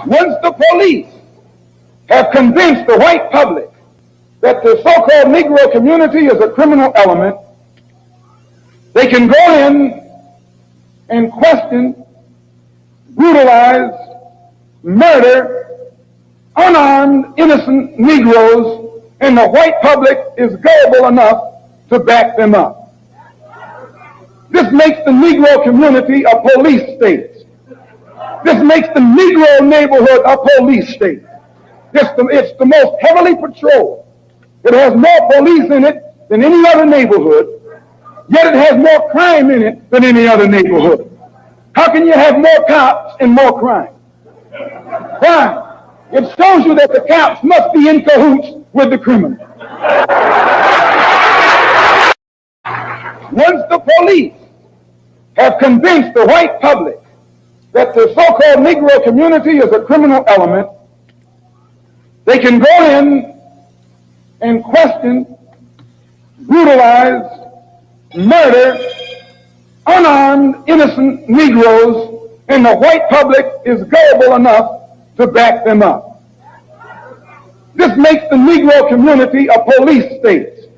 Once the police have convinced the white public that the so-called Negro community is a criminal element, they can go in and question, brutalize, murder unarmed, innocent Negroes, and the white public is gullible enough to back them up. This makes the Negro community a police state. This makes the Negro neighborhood a police state. It's the most heavily patrolled. It has more police in it than any other neighborhood, yet it has more crime in it than any other neighborhood. How can you have more cops and more crime? Why? It shows you that the cops must be in cahoots with the criminals. Once the police have convinced the white public that the so-called Negro community is a criminal element, they can go in and question, brutalize, murder unarmed, innocent Negroes, and the white public is gullible enough to back them up. This makes the Negro community a police state.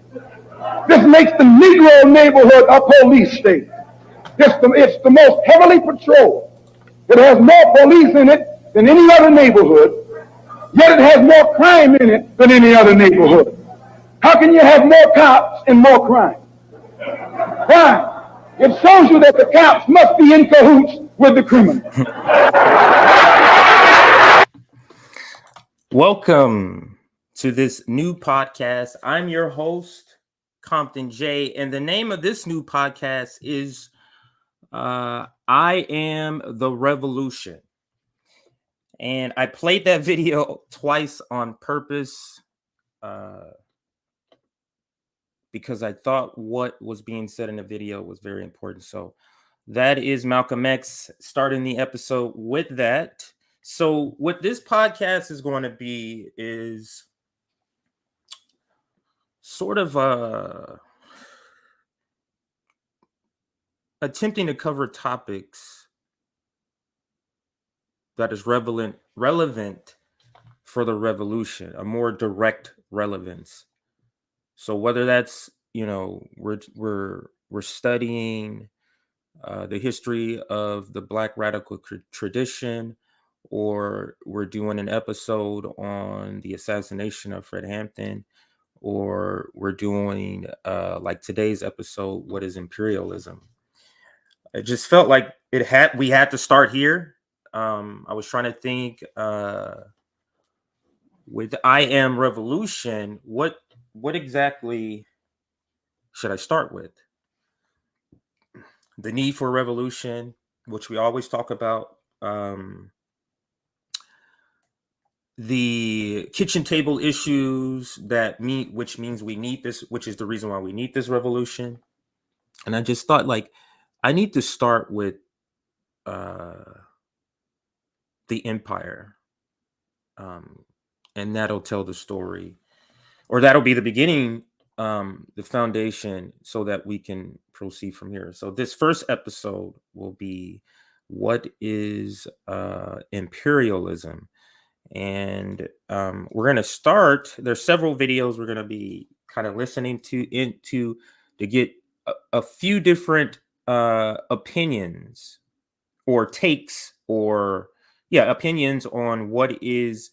This makes the Negro neighborhood a police state. It's the most heavily patrolled. It has more police in it than any other neighborhood, yet it has more crime in it than any other neighborhood. How can you have more cops and more crime? Why? It shows you that the cops must be in cahoots with the criminals. Welcome to this new podcast. I'm your host, Compton J, and the name of this new podcast is I Am the Revolution. And I played that video twice on purpose because I thought what was being said in the video was very important. So that is Malcolm X starting the episode with that. So what this podcast is going to be is sort of attempting to cover topics that is relevant for the revolution, a more direct relevance. So whether that's, we're studying the history of the Black radical tradition, or we're doing an episode on the assassination of Fred Hampton, or we're doing like today's episode, what is imperialism? It just felt like we had to start here. I was trying to think with I Am Revolution, what exactly should I start with? The need for revolution, which we always talk about. The kitchen table issues which means we need this, which is the reason why we need this revolution. And I just thought, I need to start with the empire. And that'll tell the story, or that'll be the beginning, the foundation, so that we can proceed from here. So this first episode will be, what is imperialism? And we're going to start. There's several videos we're going to be kind of listening to get a few different opinions or takes, or opinions on what is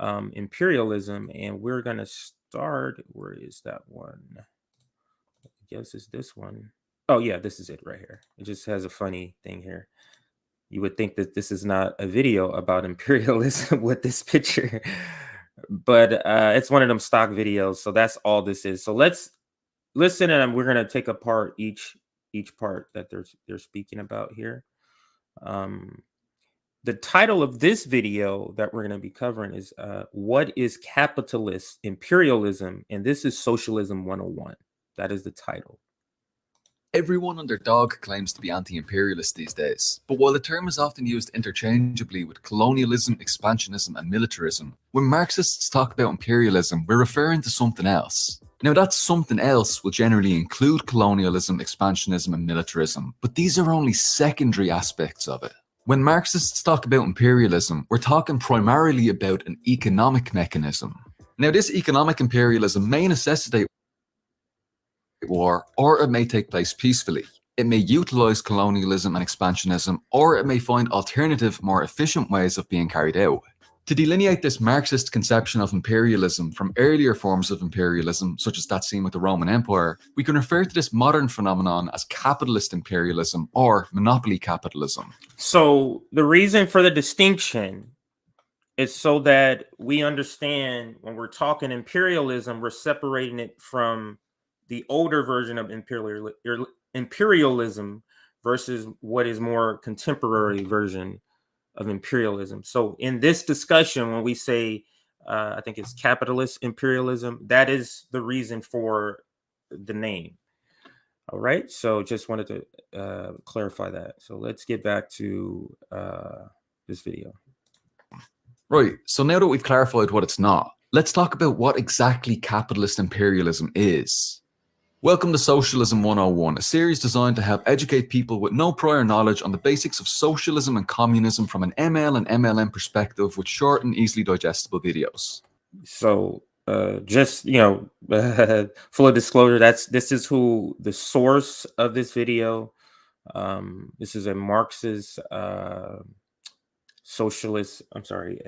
imperialism. And we're going to start. Where is that one? I guess it's this one. Oh yeah, this is it right here. It just has a funny thing here. You would think that this is not a video about imperialism with this picture, but it's one of them stock videos. So that's all this is. So let's listen, and we're going to take apart each part that they're speaking about here. The title of this video that we're going to be covering is what is capitalist imperialism? And this is Socialism 101. That is the title. Everyone and their dog claims to be anti-imperialist these days, but while the term is often used interchangeably with colonialism, expansionism, and militarism, when Marxists talk about imperialism, we're referring to something else. Now, that something else will generally include colonialism, expansionism, and militarism, but these are only secondary aspects of it. When Marxists talk about imperialism, we're talking primarily about an economic mechanism. Now, this economic imperialism may necessitate war, or it may take place peacefully. It may utilize colonialism and expansionism, or it may find alternative, more efficient ways of being carried out. To delineate this Marxist conception of imperialism from earlier forms of imperialism, such as that seen with the Roman Empire, we can refer to this modern phenomenon as capitalist imperialism or monopoly capitalism. So the reason for the distinction is so that we understand when we're talking imperialism, we're separating it from the older version of imperialism versus what is more contemporary version of imperialism. So in this discussion, when we say, I think it's capitalist imperialism, that is the reason for the name. All right. So just wanted to clarify that. So let's get back to this video. Right, so now that we've clarified what it's not, let's talk about what exactly capitalist imperialism is. Welcome to Socialism 101, a series designed to help educate people with no prior knowledge on the basics of socialism and communism from an ML and MLM perspective with short and easily digestible videos. So just, full of disclosure, this is who the source of this video. This is a Marxist socialist. I'm sorry,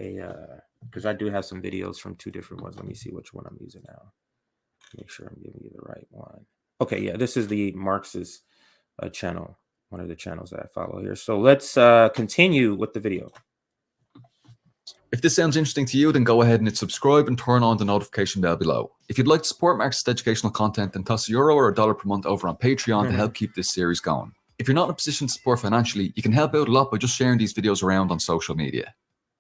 because I do have some videos from two different ones. Let me see which one I'm using now. Make sure I'm giving you the right one. Okay, yeah, this is the Marxist channel, one of the channels that I follow here. So let's continue with the video. If this sounds interesting to you, then go ahead and hit subscribe and turn on the notification bell below. If you'd like to support Marxist educational content, then toss €1 or $1 per month over on Patreon to help keep this series going. If you're not in a position to support financially, you can help out a lot by just sharing these videos around on social media.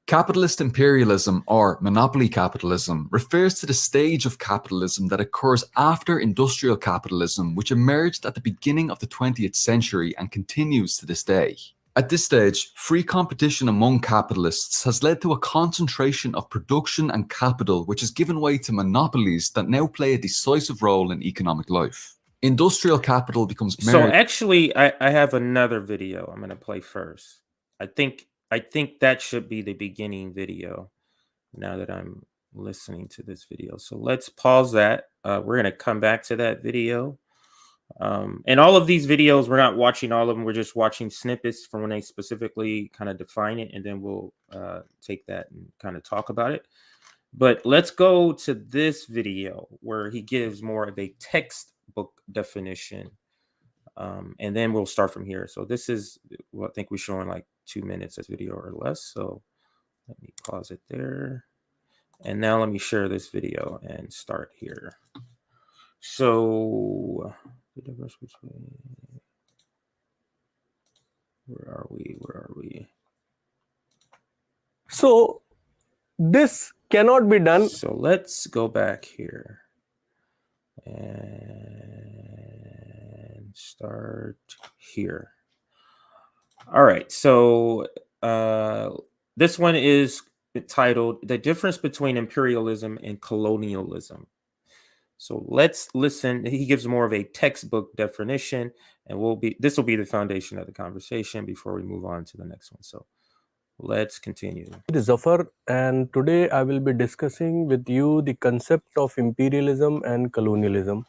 Capitalist imperialism, or monopoly capitalism, refers to the stage of capitalism that occurs after industrial capitalism, which emerged at the beginning of the 20th century and continues to this day. At this stage, free competition among capitalists has led to a concentration of production and capital, which has given way to monopolies that now play a decisive role in economic life. Industrial capital becomes So actually, I have another video I'm going to play first. I think that should be the beginning video now that I'm listening to this video. So let's pause that. We're going to come back to that video. And all of these videos, we're not watching all of them. We're just watching snippets from when they specifically kind of define it. And then we'll take that and kind of talk about it. But let's go to this video where he gives more of a textbook definition. And then we'll start from here. So this is, well, I think we're showing like 2 minutes of video or less. So let me pause it there. And now let me share this video and start here. So the difference between, where are we? So this cannot be done. So let's go back here and start here. All right, so this one is titled "The Difference Between Imperialism and Colonialism." So let's listen. He gives more of a textbook definition, and this will be the foundation of the conversation before we move on to the next one. So let's continue. It is Zafar, and today I will be discussing with you the concept of imperialism and colonialism.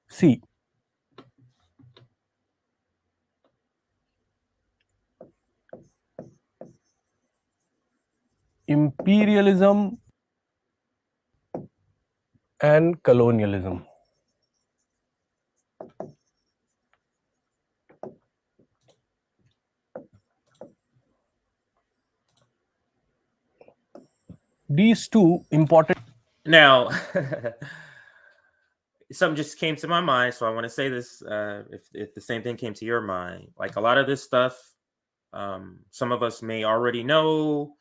See, imperialism and colonialism. These two important. Now, something just came to my mind, so I want to say this. If the same thing came to your mind, like a lot of this stuff, some of us may already know,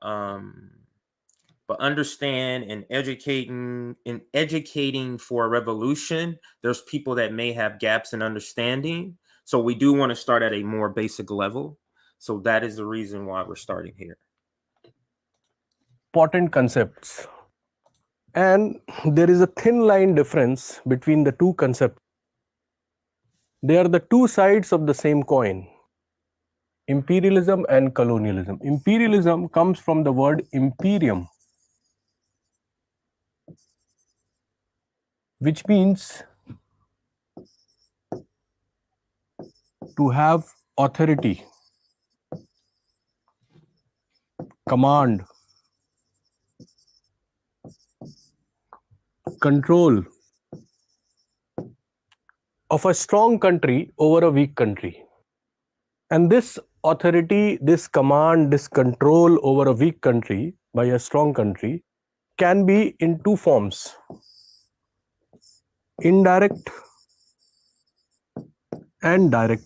but understand and educating for a revolution, there's people that may have gaps in understanding. So we do want to start at a more basic level. So that is the reason why we're starting here. Important concepts, and there is a thin line difference between the two concepts. They are the two sides of the same coin. Imperialism and colonialism. Imperialism comes from the word imperium, which means to have authority, command, control of a strong country over a weak country. And this authority, this command, this control over a weak country by a strong country can be in two forms: indirect and direct.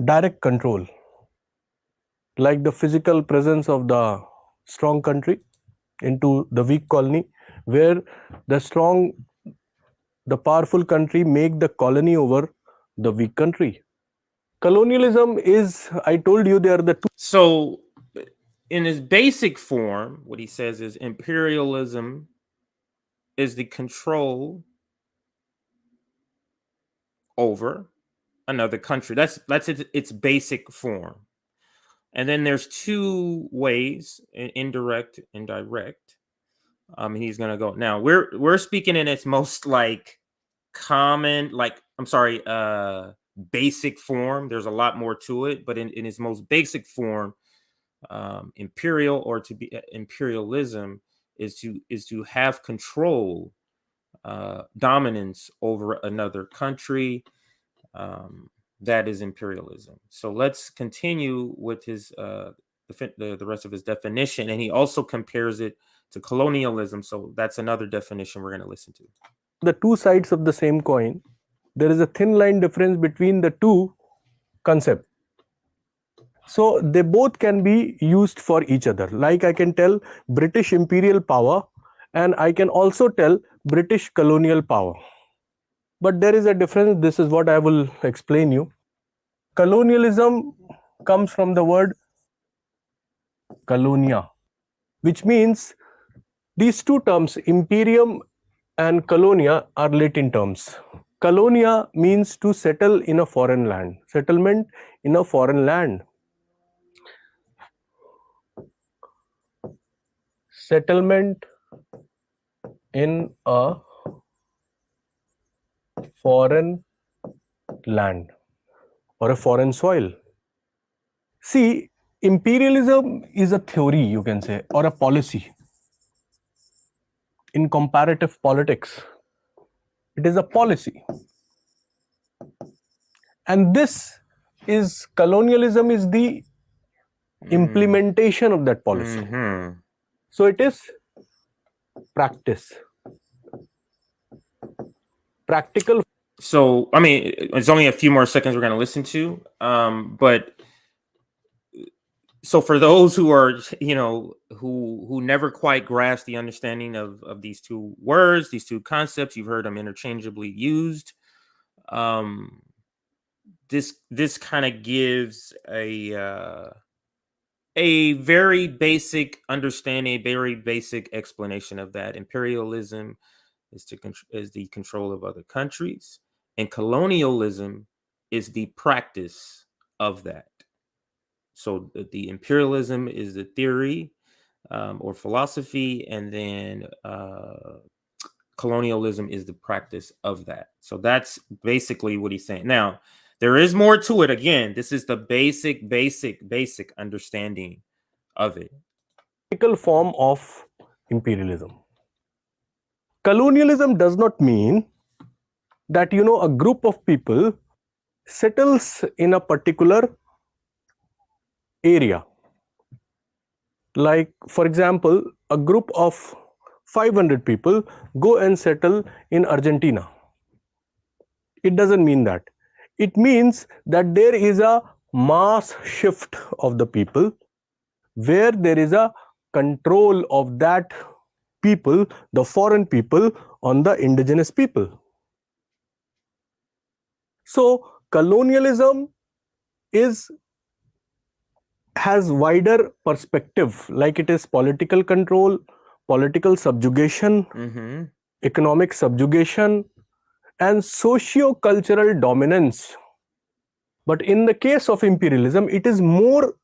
Direct control, like the physical presence of the strong country into the weak colony, where the powerful country make the colony over the weak country. Colonialism is, I told you, they are the two. So, in his basic form, what he says is imperialism is the control over another country. That's its basic form. And then there's two ways, indirect and direct. He's gonna go now. We're speaking in its most like common, like basic form. There's a lot more to it, but in its most basic form, imperialism is to have control, dominance over another country. That is imperialism. So let's continue with his the rest of his definition, and he also compares it to colonialism. So that's another definition we're going to listen to. The two sides of the same coin. There is a thin line difference between the two concepts. So they both can be used for each other. Like I can tell British imperial power, and I can also tell British colonial power. But there is a difference. This is what I will explain you. Colonialism comes from the word colonia, which means these two terms, imperium and colonia, are Latin terms. Colonia means to settle in a foreign land, settlement in a foreign land. Settlement in a foreign land or a foreign soil. See, imperialism is a theory, you can say, or a policy. In comparative politics, it is a policy. And this is, colonialism is the implementation of that policy. Mm-hmm. So it is practice. Practical. So, I mean, it's only a few more seconds we're going to listen to. But so for those who are, who never quite grasp the understanding of these two words, these two concepts, you've heard them interchangeably used. This kind of gives a very basic understanding, a very basic explanation of that. Imperialism is the control of other countries, and colonialism is the practice of that. So the imperialism is the theory or philosophy, and then colonialism is the practice of that. So that's basically what he's saying. Now, there is more to it. Again, this is the basic understanding of it. Practical form of imperialism. Colonialism does not mean that, a group of people settles in a particular area. Like, for example, a group of 500 people go and settle in Argentina. It doesn't mean that. It means that there is a mass shift of the people where there is a control of that people, the foreign people, on the indigenous people. So colonialism has wider perspective, like it is political control, political subjugation, economic subjugation, and socio-cultural dominance. But in the case of imperialism, it is more,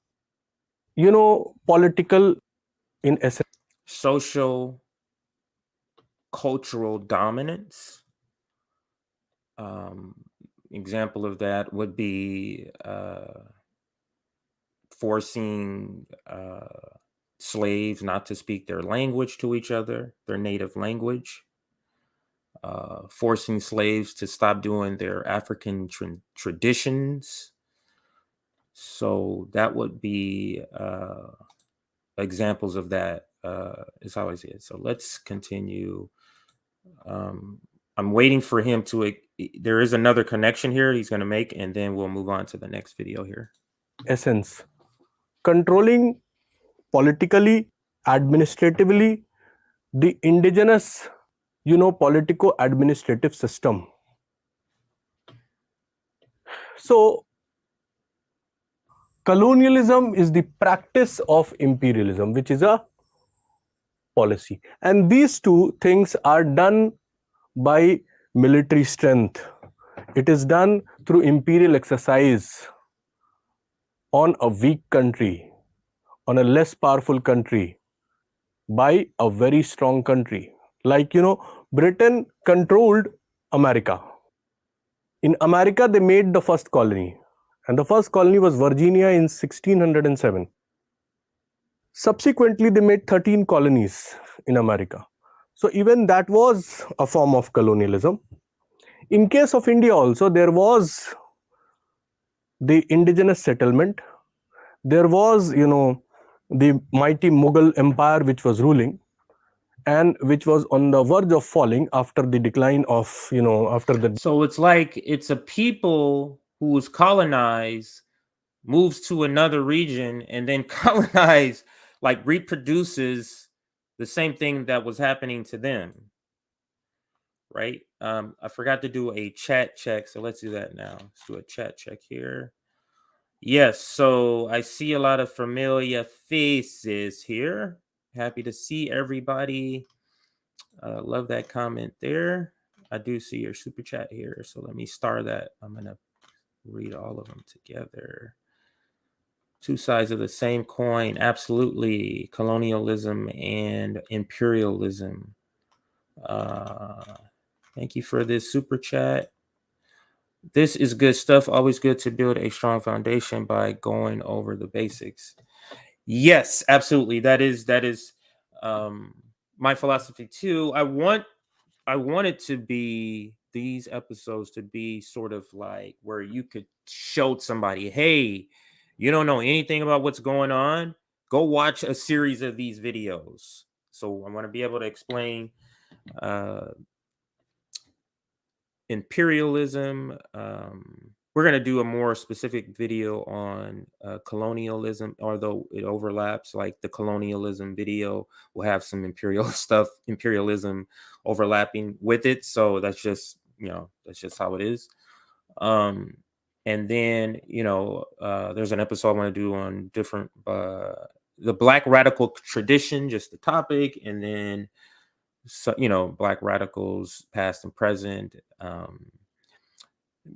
political in essence. Social cultural dominance. Example of that would be forcing slaves not to speak their language to each other, their native language, forcing slaves to stop doing their African traditions. So that would be examples of that, is how I see it. So let's continue. I'm waiting for him to, there is another connection here he's going to make, and then we'll move on to the next video here. Essence, controlling politically, administratively, the indigenous, politico-administrative system. So, colonialism is the practice of imperialism, which is a policy. And these two things are done by military strength. It is done through imperial exercise on a weak country, on a less powerful country, by a very strong country. Like, Britain controlled America. In America, they made the first colony, and the first colony was Virginia in 1607. Subsequently, they made 13 colonies in America. So even that was a form of colonialism. In case of India also, there was the indigenous settlement. There was, the mighty Mughal empire which was ruling, and which was on the verge of falling after the decline of, after the... So it's like it's a people who was colonized, moves to another region, and then colonize, like reproduces the same thing that was happening to them. Right? I forgot to do a chat check, so let's do that now. Let's do a chat check here. Yes, so I see a lot of familiar faces here. Happy to see everybody. Love that comment there. I do see your super chat here, so let me star that. I'm gonna read all of them together. Two sides of the same coin, absolutely. Colonialism and imperialism. Thank you for this super chat. This is good stuff. Always good to build a strong foundation by going over the basics. Yes, absolutely. That is my philosophy too. I want it to be, these episodes to be sort of like where you could show somebody, hey, you don't know anything about what's going on, go watch a series of these videos. So I want to be able to explain imperialism. We're going to do a more specific video on colonialism, although it overlaps. Like the colonialism video will have some imperialism overlapping with it. So that's just, that's just how it is. And then, there's an episode I want to do on different, the Black radical tradition, just the topic, and then, so, Black radicals, past and present,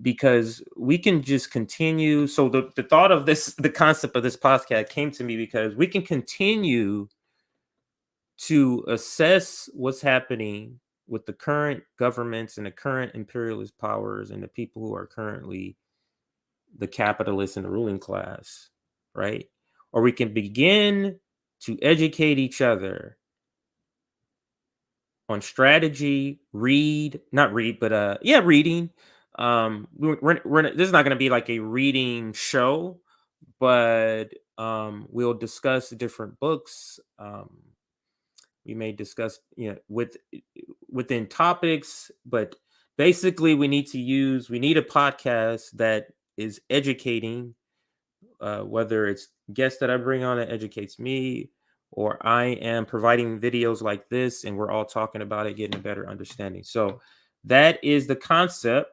because we can just continue. So the thought of this, the concept of this podcast came to me because we can continue to assess what's happening with the current governments and the current imperialist powers and the people who are currently the capitalists and the ruling class, right? Or we can begin to educate each other on strategy, reading. Reading. This is not going to be like a reading show, but we'll discuss different books. We may discuss, within topics, but basically we need a podcast that is educating, whether it's guests that I bring on that educates me, or I am providing videos like this and we're all talking about it, getting a better understanding. So that is the concept.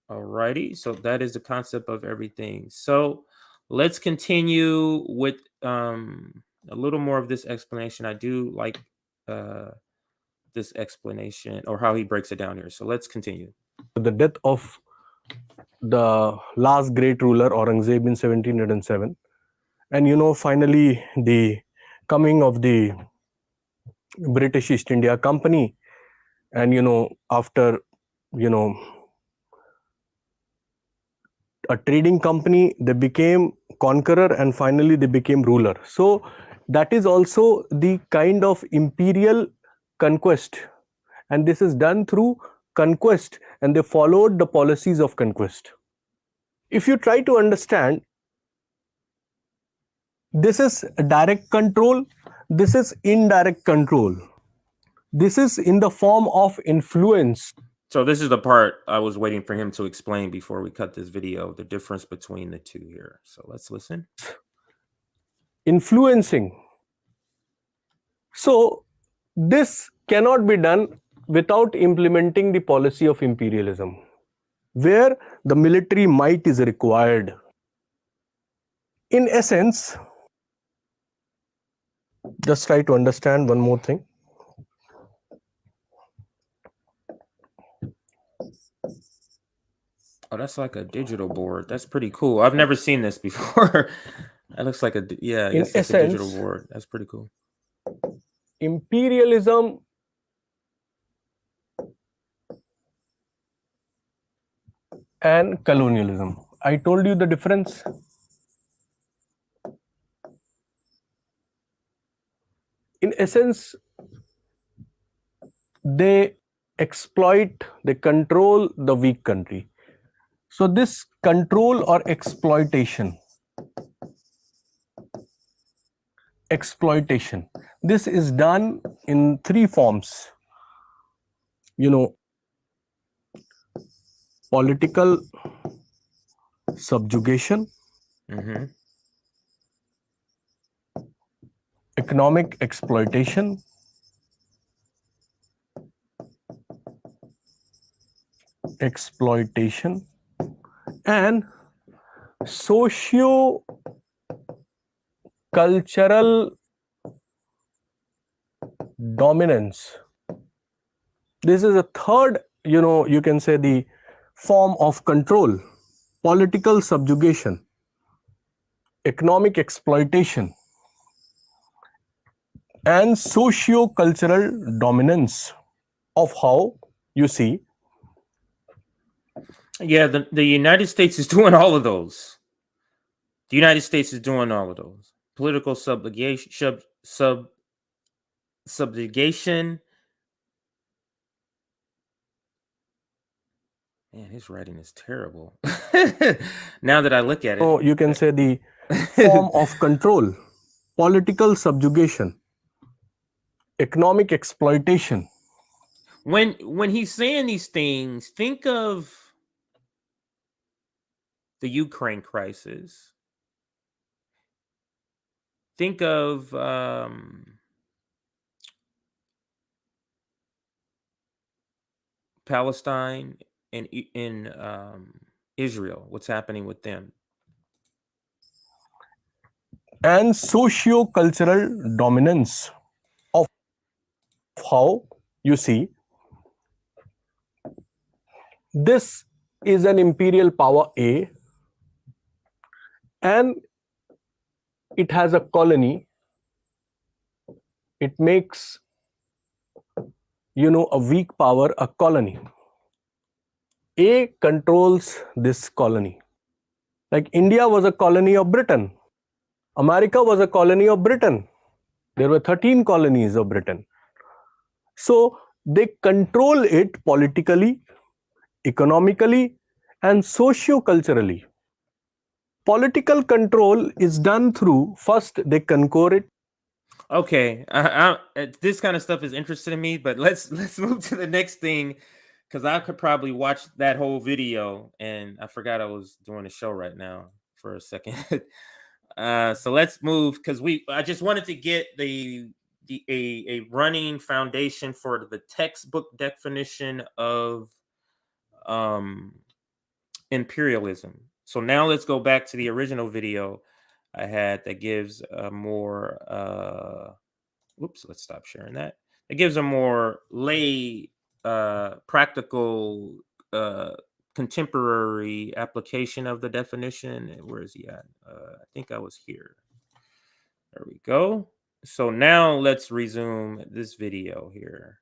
Alrighty. So that is the concept of everything. So let's continue with a little more of this explanation. I do like this explanation or how he breaks it down here. So let's continue. The death of the last great ruler Aurangzeb in 1707, and finally the coming of the British East India Company, and after a trading company, they became conqueror and finally they became ruler. So that is also the kind of imperial conquest, and this is done through conquest, and they followed the policies of conquest. If you try to understand, this is direct control, this is indirect control, this is in the form of influence. So this is the part I was waiting for him to explain before we cut this video, the difference between the two here. So let's listen. Influencing. So this cannot be done without implementing the policy of imperialism, where the military might is required. In essence, just try to understand one more thing. Oh, that's like a digital board. That's pretty cool. I've never seen this before. That looks like a, yeah, I guess it's a digital board. That's pretty cool. Imperialism and colonialism. I told you the difference. In essence, they exploit, they control the weak country. So this control or exploitation, this is done in three forms. Political subjugation, economic exploitation, and socio-cultural dominance. This is a third, you can say, the form of control: political subjugation, economic exploitation, and socio-cultural dominance of how you see. Yeah, the United States is doing all of those. The United States is doing all of those. Political subjugation, subjugation. Man, his writing is terrible. Now that I look at it. So you can say the form of control: political subjugation, economic exploitation. When he's saying these things, think of the Ukraine crisis. Think of Palestine and in Israel. What's happening with them? And socio-cultural dominance of how you see. This is an imperial power A, and it has a colony. It makes a weak power a colony. A controls this colony. Like India was a colony of Britain. America was a colony of Britain. There were 13 colonies of Britain. So they control it politically, economically, and socio-culturally. Political control is done through, first they conquer it. Okay, this kind of stuff is interesting to me, but let's move to the next thing, because I could probably watch that whole video, and I forgot I was doing a show right now for a second. So let's move, because I just wanted to get a running foundation for the textbook definition of imperialism. So now let's go back to the original video I had that gives a more whoops, let's stop sharing that. it gives a more lay, practical, contemporary application of the definition. Where is he at? I think I was here. There we go. So now let's resume this video here.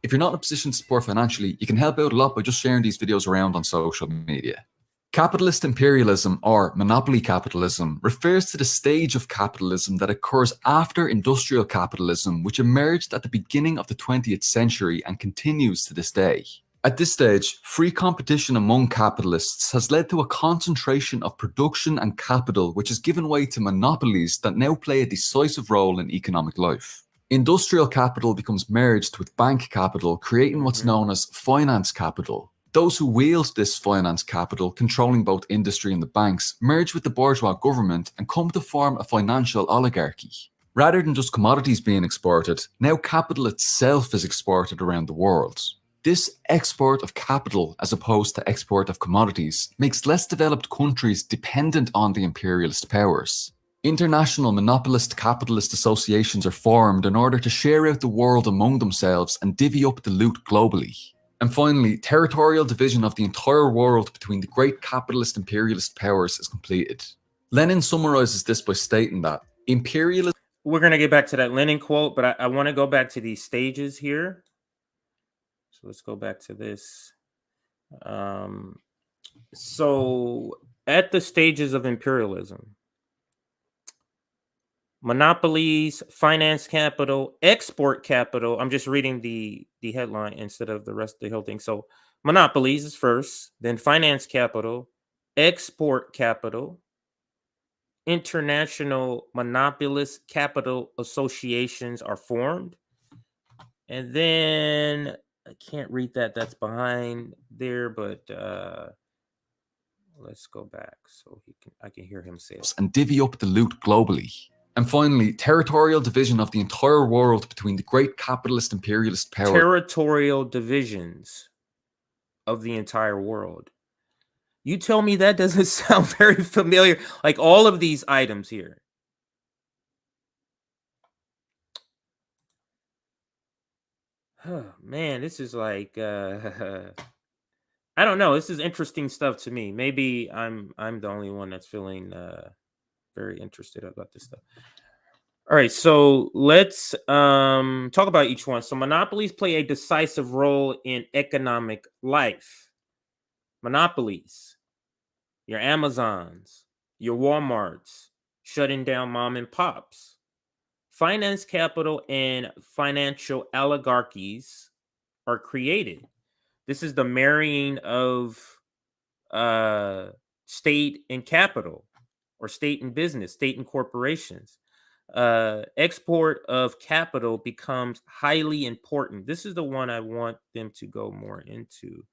If you're not in a position to support financially, you can help out a lot by just sharing these videos around on social media. Capitalist imperialism, or monopoly capitalism, refers to the stage of capitalism that occurs after industrial capitalism, which emerged at the beginning of the 20th century and continues to this day. At this stage, free competition among capitalists has led to a concentration of production and capital, which has given way to monopolies that now play a decisive role in economic life. Industrial capital becomes merged with bank capital, creating what's known as finance capital. Those who wield this finance capital, controlling both industry and the banks, merge with the bourgeois government and come to form a financial oligarchy. Rather than just commodities being exported, now capital itself is exported around the world. This export of capital, as opposed to export of commodities, makes less developed countries dependent on the imperialist powers. International monopolist capitalist associations are formed in order to share out the world among themselves and divvy up the loot globally. And finally, territorial division of the entire world between the great capitalist imperialist powers is completed. Lenin summarizes this by stating that imperialism... We're going to get back to that Lenin quote, but I want to go back to these stages here. So let's go back to this. So at the stages of imperialism, monopolies, finance capital, export capital. I'm just reading the headline instead of the rest of the whole thing. So monopolies is first, then finance capital, export capital, international monopolist capital associations are formed. And then I can't read that. That's behind there, but let's go back so I can hear him say it. And divvy up the loot globally. And finally, territorial division of the entire world between the great capitalist imperialist powers. Territorial divisions of the entire world. You tell me that doesn't sound very familiar, like all of these items here. Oh, man, this is like I don't know. This is interesting stuff to me. Maybe I'm the only one that's feeling very interested about this stuff. All right, so let's talk about each one. So monopolies play a decisive role in economic life. Monopolies, your Amazons, your Walmarts, shutting down mom and pops. Finance capital and financial oligarchies are created. This is the marrying of state and capital, or state and business, state and corporations. Export of capital becomes highly important. This is the one I want them to go more into.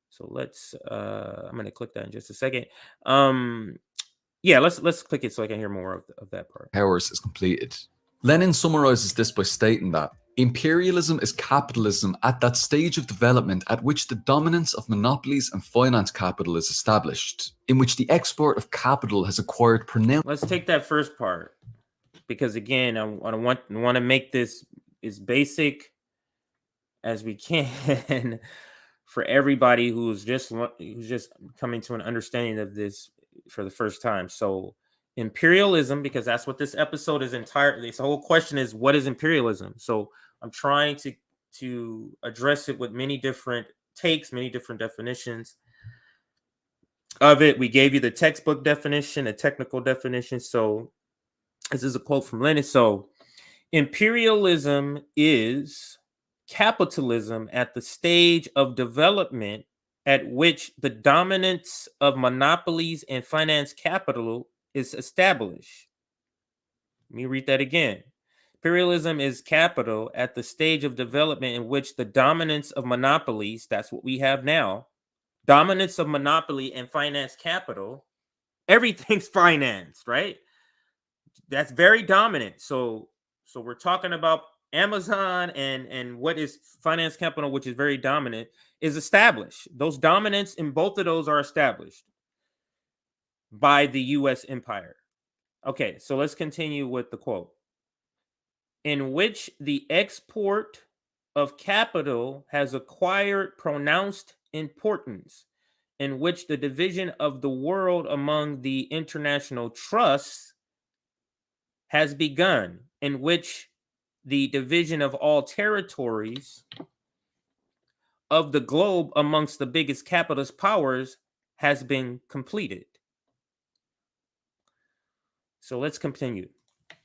So let's I'm going to click that in just a second. Yeah, let's click it so I can hear more of that part. Powers is completed. Lenin summarizes this by stating that imperialism is capitalism at that stage of development at which the dominance of monopolies and finance capital is established, in which the export of capital has acquired pronounced... Let's take that first part, because again, I want to make this as basic as we can for everybody who's just coming to an understanding of this for the first time. So imperialism, because that's what this episode is entirely. This whole question is, what is imperialism? So I'm trying to address it with many different takes, many different definitions of it. We gave you the textbook definition, a technical definition. So this is a quote from Lenin. So imperialism is capitalism at the stage of development at which the dominance of monopolies and finance capital is established. Let me read that again. Imperialism is capital at the stage of development in which the dominance of monopolies, that's what we have now, dominance of monopoly and finance capital, everything's financed, right? That's very dominant. So we're talking about Amazon and what is finance capital, which is very dominant, is established. Those dominance in both of those are established by the U.S. empire. Okay, so let's continue with the quote. in which the export of capital has acquired pronounced importance, in which the division of the world among the international trusts has begun, in which the division of all territories of the globe amongst the biggest capitalist powers has been completed. So let's continue.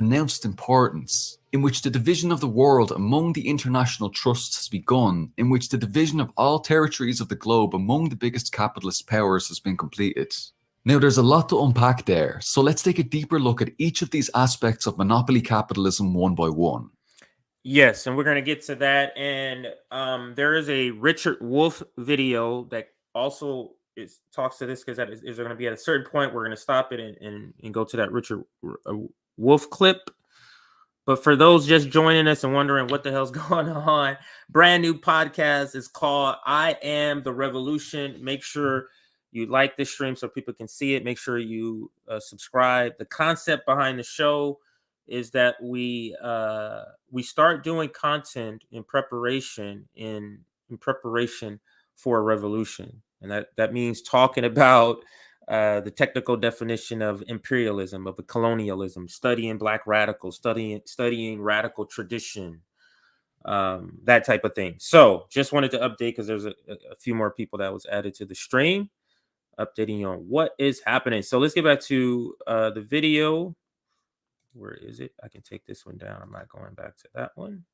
Announced importance, in which the division of the world among the international trusts has begun, in which the division of all territories of the globe among the biggest capitalist powers has been completed. Now, there's a lot to unpack there, so let's take a deeper look at each of these aspects of monopoly capitalism one by one. Yes, and we're going to get to that. And there is a Richard Wolff video that also talks to this, because that is going to be at a certain point. We're going to stop it and go to that Richard Wolff clip. But for those just joining us and wondering what the hell's going on, brand new podcast is called I Am the Revolution. Make sure you like this stream so people can see it. Make sure you subscribe. The concept behind the show is that we start doing content in preparation for a revolution, and that means talking about the technical definition of imperialism, of colonialism, studying Black radicals, studying radical tradition, that type of thing. So just wanted to update, because there's a few more people that was added to the stream, updating you on what is happening. So let's get back to the video. Where is it? I can take this one down. I'm not going back to that one.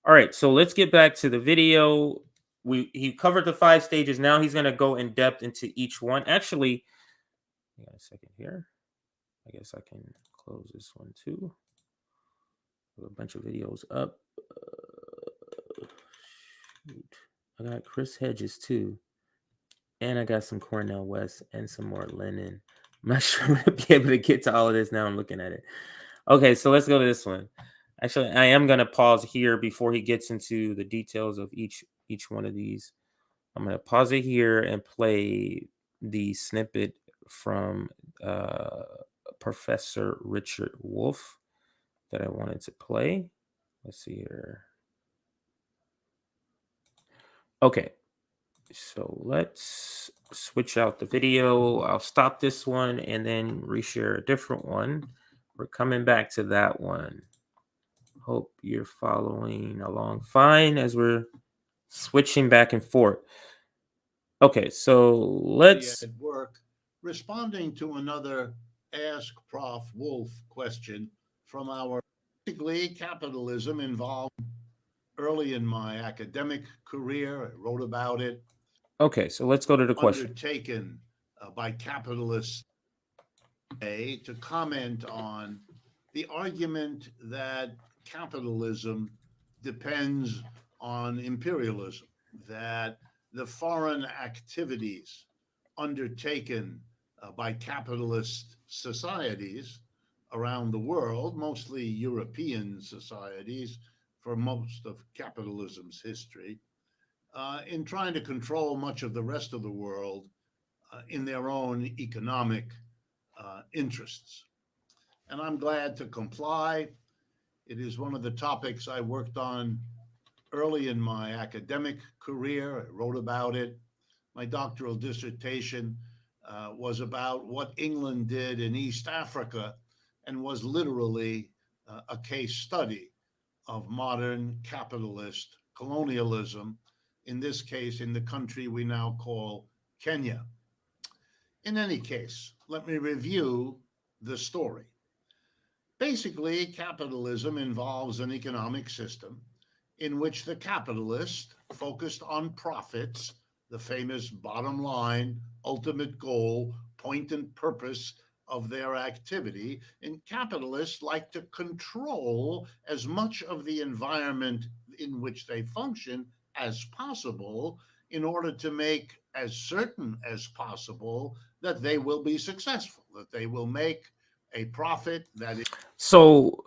All right, so let's get back to the video. He covered the 5 stages. Now he's going to go in depth into each one. Actually, hang on a second here. I guess I can close this one too. A bunch of videos up. I got Chris Hedges too. And I got some Cornel West and some more Lenin. I'm not sure I'm going to be able to get to all of this now. I'm looking at it. Okay, so let's go to this one. Actually, I am going to pause here before he gets into the details of each one of these. I'm going to pause it here and play the snippet from Professor Richard Wolff that I wanted to play. Let's see here. Okay, so let's switch out the video. I'll stop this one and then reshare a different one. We're coming back to that one. Hope you're following along fine as we're switching back and forth. Okay, so let's work responding to another Ask Prof. Wolff question from our basically capitalism involved early in my academic career. I wrote about it. Okay, so let's go to the question. Undertaken by capitalists to comment on the argument that capitalism depends on imperialism, that the foreign activities undertaken by capitalist societies around the world, mostly European societies for most of capitalism's history, in trying to control much of the rest of the world in their own economic interests. And I'm glad to comply. It is one of the topics I worked on early in my academic career. I wrote about it. My doctoral dissertation was about what England did in East Africa, and was literally a case study of modern capitalist colonialism, in this case, in the country we now call Kenya. In any case, let me review the story. Basically, capitalism involves an economic system in which the capitalist focused on profits, the famous bottom line, ultimate goal, point and purpose of their activity, and capitalists like to control as much of the environment in which they function as possible in order to make as certain as possible that they will be successful, that they will make a profit that is. So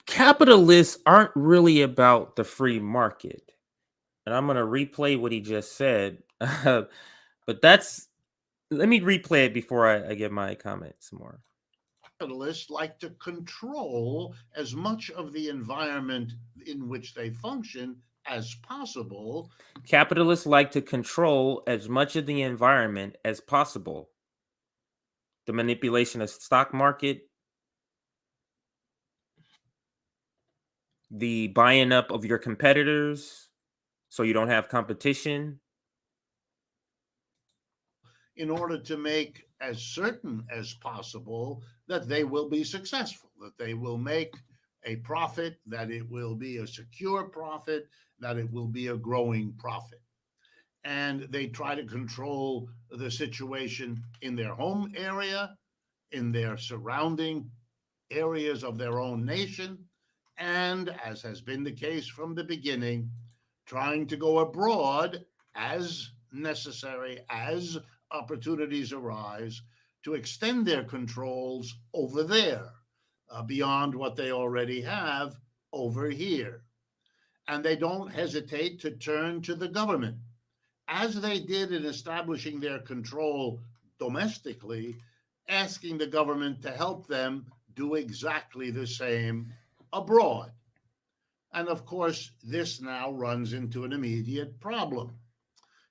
capitalists aren't really about the free market. And I'm going to replay what he just said. But let me replay it before I give my comment some more. capitalists like to control as much of the environment in which they function as possible. Capitalists like to control as much of the environment as possible. The manipulation of stock market, the buying up of your competitors so you don't have competition. In order to make as certain as possible that they will be successful, that they will make a profit, that it will be a secure profit, that it will be a growing profit. And they try to control the situation in their home area, in their surrounding areas of their own nation, and, as has been the case from the beginning, trying to go abroad as necessary, as opportunities arise, to extend their controls over there, beyond what they already have over here. And they don't hesitate to turn to the government, as they did in establishing their control domestically, asking the government to help them do exactly the same abroad. And of course, this now runs into an immediate problem.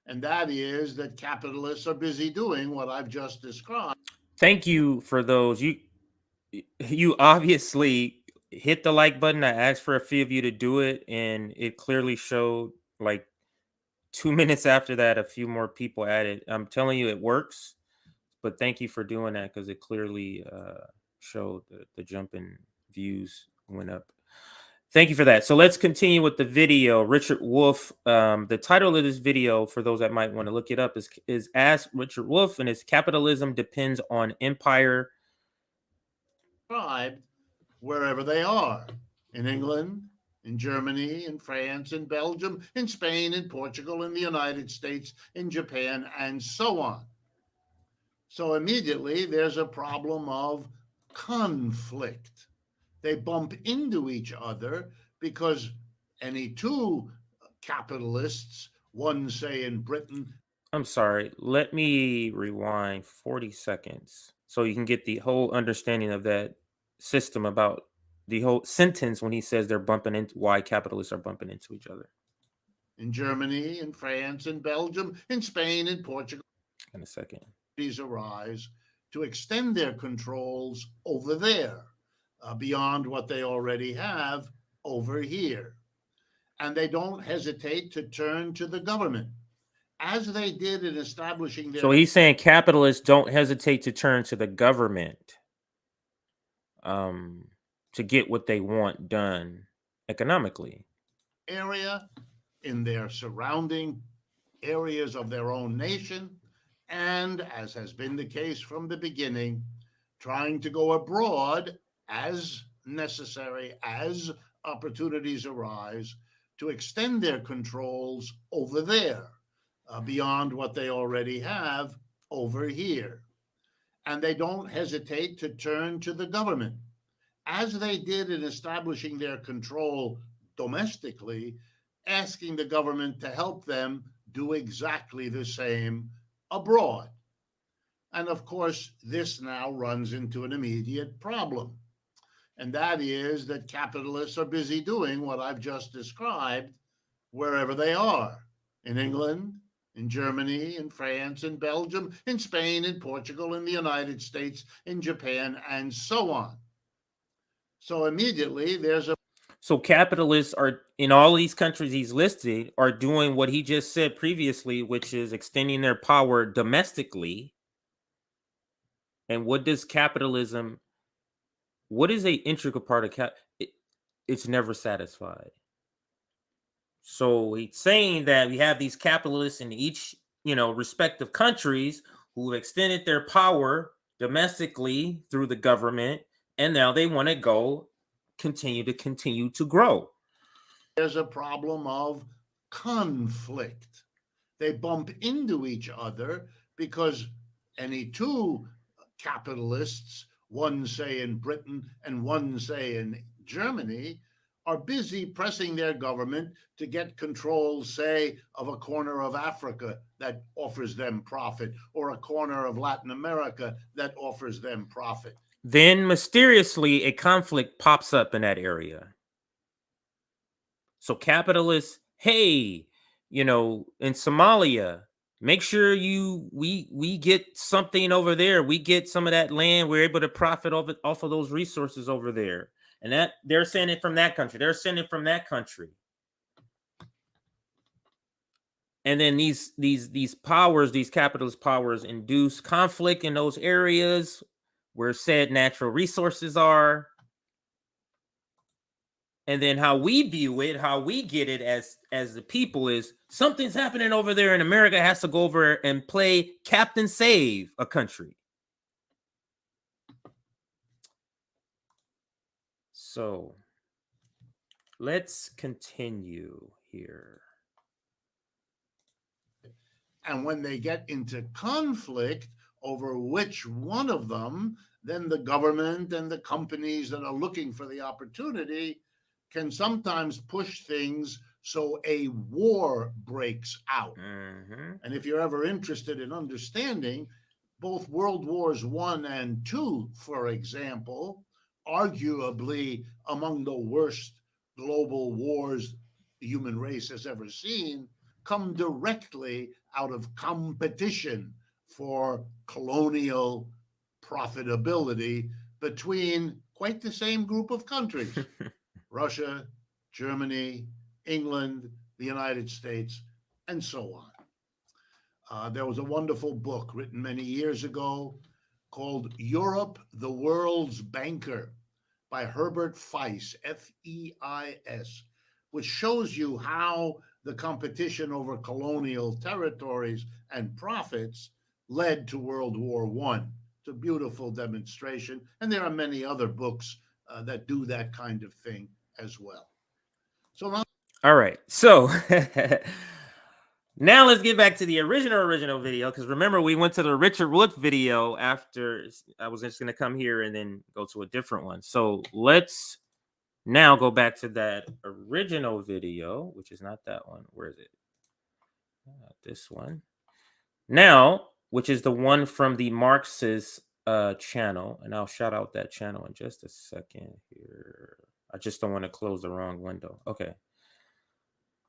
And that is that capitalists are busy doing what I've just described. Thank you for those. You obviously hit the like button. I asked for a few of you to do it, and it clearly showed like 2 minutes after that, a few more people added. I'm telling you, it works. But thank you for doing that because it clearly showed the jump in views went up. Thank you for that. So let's continue with the video. Richard Wolff, the title of this video, for those that might want to look it up, is Ask Richard Wolff, and it's Capitalism Depends on Empire. Wherever they are, in England, in Germany, in France, in Belgium, in Spain, in Portugal, in the United States, in Japan, and so on. So immediately there's a problem of conflict. They bump into each other because any two capitalists, one say in Britain. I'm sorry, let me rewind 40 seconds so you can get the whole understanding of that system about the whole sentence when he says they're bumping into why capitalists are bumping into each other. In Germany, in France, in Belgium, in Spain, in Portugal. In a second. Arise to extend their controls over there, beyond what they already have over here. And they don't hesitate to turn to the government, as they did in establishing their. So he's saying capitalists don't hesitate to turn to the government to get what they want done economically. Area, in their surrounding areas of their own nation, and, as has been the case from the beginning, trying to go abroad as necessary, as opportunities arise, to extend their controls over there, beyond what they already have over here. And they don't hesitate to turn to the government, as they did in establishing their control domestically, asking the government to help them do exactly the same abroad. And of course, this now runs into an immediate problem. And that is that capitalists are busy doing what I've just described wherever they are, in England, in Germany, in France, in Belgium, in Spain, in Portugal, in the United States, in Japan, and so on. So immediately there's a. So capitalists are, in all these countries he's listed, are doing what he just said previously, which is extending their power domestically. And what does capitalism, what is an integral part of it's never satisfied. So he's saying that we have these capitalists in each, respective countries who have extended their power domestically through the government, and now they want to continue to grow. There's a problem of conflict. They bump into each other because any two capitalists, one say in Britain and one say in Germany, are busy pressing their government to get control, say, of a corner of Africa that offers them profit, or a corner of Latin America that offers them profit. then mysteriously a conflict pops up in that area. So capitalists, hey, in Somalia, make sure we get something over there. We get some of that land. We're able to profit off of those resources over there. And that they're sending from that country. They're sending from that country. And then these powers, these capitalist powers, induce conflict in those areas where said natural resources are. And then how we view it, how we get it as the people is something's happening over there, and America has to go over and play Captain Save a country. So let's continue here. And when they get into conflict over which one of them, then the government and the companies that are looking for the opportunity can sometimes push things so a war breaks out. Mm-hmm. And if you're ever interested in understanding, both World Wars I and II, for example, arguably among the worst global wars the human race has ever seen, come directly out of competition for colonial profitability between quite the same group of countries. Russia, Germany, England, the United States, and so on. There was a wonderful book written many years ago called Europe, the World's Banker by Herbert Feiss, F-E-I-S, which shows you how the competition over colonial territories and profits led to World War I. It's a beautiful demonstration. And there are many other books that do that kind of thing as well. So now, all right. So now let's get back to the original video, because remember we went to the Richard Wood video after. I was just going to come here and then go to a different one. So let's now go back to that original video, which is not that one. Where is it? This one. Now, which is the one from the Marxist channel, and I'll shout out that channel in just a second here. I just don't want to close the wrong window. Okay.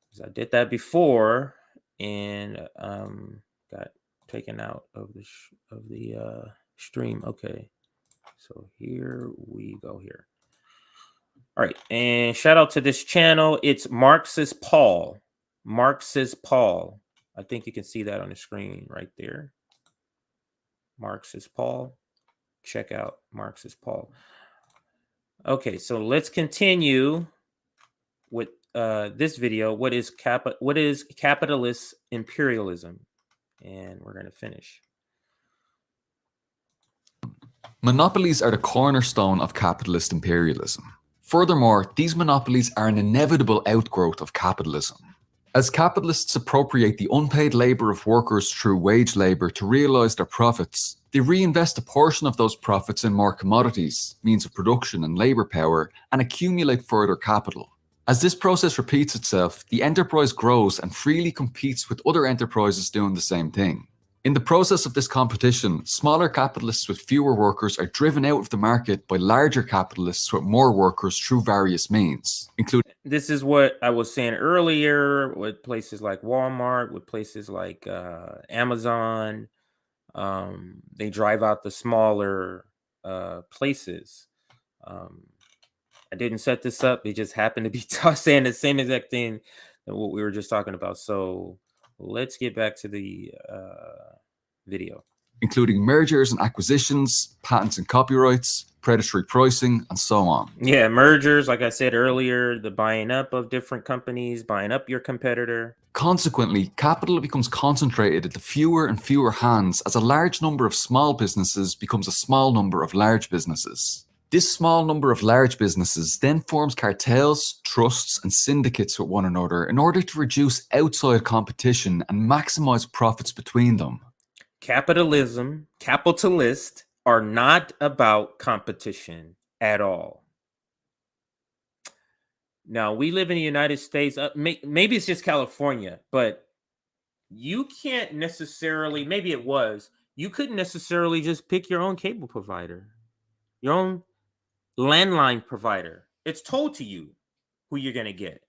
Because I did that before and got taken out of the stream. Okay. So here we go here. All right. And shout out to this channel. It's Marxist Paul. Marxist Paul. I think you can see that on the screen right there. Marxist Paul. Check out Marxist Paul. Okay, so let's continue with this video. What is capitalist imperialism? And we're going to finish. Monopolies are the cornerstone of capitalist imperialism. Furthermore, these monopolies are an inevitable outgrowth of capitalism. As capitalists appropriate the unpaid labour of workers through wage labour to realise their profits, they reinvest a portion of those profits in more commodities, means of production and labour power, and accumulate further capital. As this process repeats itself, the enterprise grows and freely competes with other enterprises doing the same thing. In the process of this competition, smaller capitalists with fewer workers are driven out of the market by larger capitalists with more workers through various means, including... This is what I was saying earlier with places like Walmart, with places like Amazon. They drive out the smaller places. I didn't set this up. It just happened to be saying the same exact thing that what we were just talking about. So let's get back to the video. Including mergers and acquisitions, patents and copyrights, predatory pricing, and so on. Yeah, mergers, like I said earlier, the buying up of different companies, buying up your competitor. Consequently, capital becomes concentrated into fewer and fewer hands as a large number of small businesses becomes a small number of large businesses. This small number of large businesses then forms cartels, trusts, and syndicates with one another in order to reduce outside competition and maximize profits between them. Capitalism, capitalists are not about competition at all. Now, we live in the United States. Maybe it's just California, but you can't necessarily, maybe it was, you couldn't necessarily just pick your own cable provider. your own landline provider. It's told to you who you're going to get,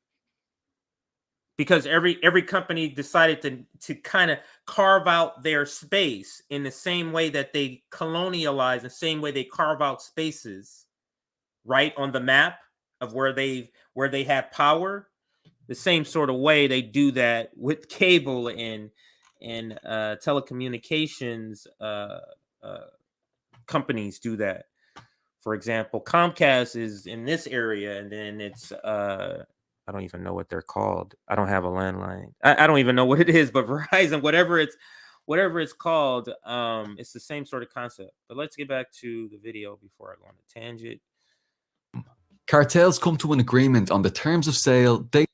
because every company decided to kind of carve out their space in the same way that they colonialize, the same way they carve out spaces right on the map of where they have power. The same sort of way they do that with cable and telecommunications companies do that. For example, Comcast is in this area, and then it's I don't even know what they're called. I don't have a landline. I don't even know what it is, but Verizon, whatever it's called, it's the same sort of concept. But let's get back to the video before I go on a tangent. Cartels come to an agreement on the terms of sale. They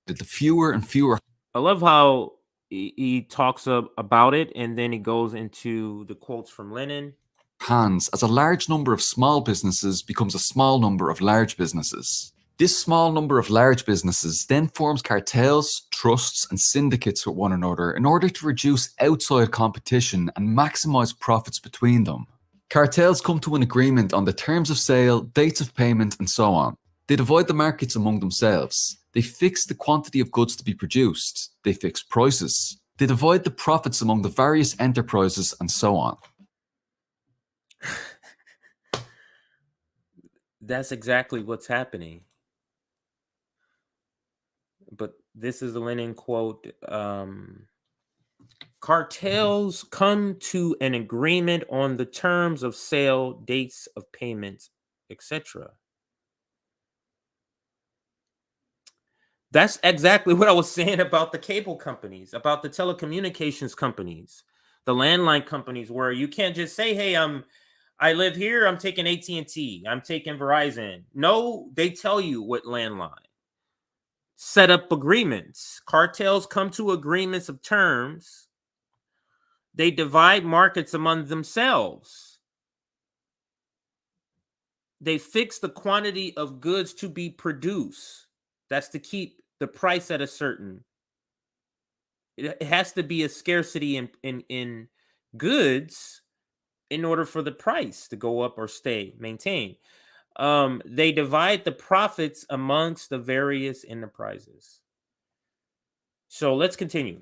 the fewer and fewer. I love how he talks about it, and then he goes into the quotes from Lenin. Hands as a large number of small businesses becomes a small number of large businesses. This small number of large businesses then forms cartels, trusts, and syndicates with one another in order to reduce outside competition and maximize profits between them. Cartels come to an agreement on the terms of sale, dates of payment, and so on. They divide the markets among themselves. They fix the quantity of goods to be produced. They fix prices. They divide the profits among the various enterprises, and so on. That's exactly what's happening. But this is the Lenin quote. Cartels come to an agreement on the terms of sale, dates of payments, etc. That's exactly what I was saying about the cable companies, about the telecommunications companies, the landline companies, where you can't just say, hey, I live here, I'm taking AT&T, I'm taking Verizon. No, they tell you what landline. Set up agreements. Cartels come to agreements of terms. They divide markets among themselves. They fix the quantity of goods to be produced. That's to keep the price at a certain. It has to be a scarcity in goods in order for the price to go up or stay maintained. They divide the profits amongst the various enterprises. So let's continue.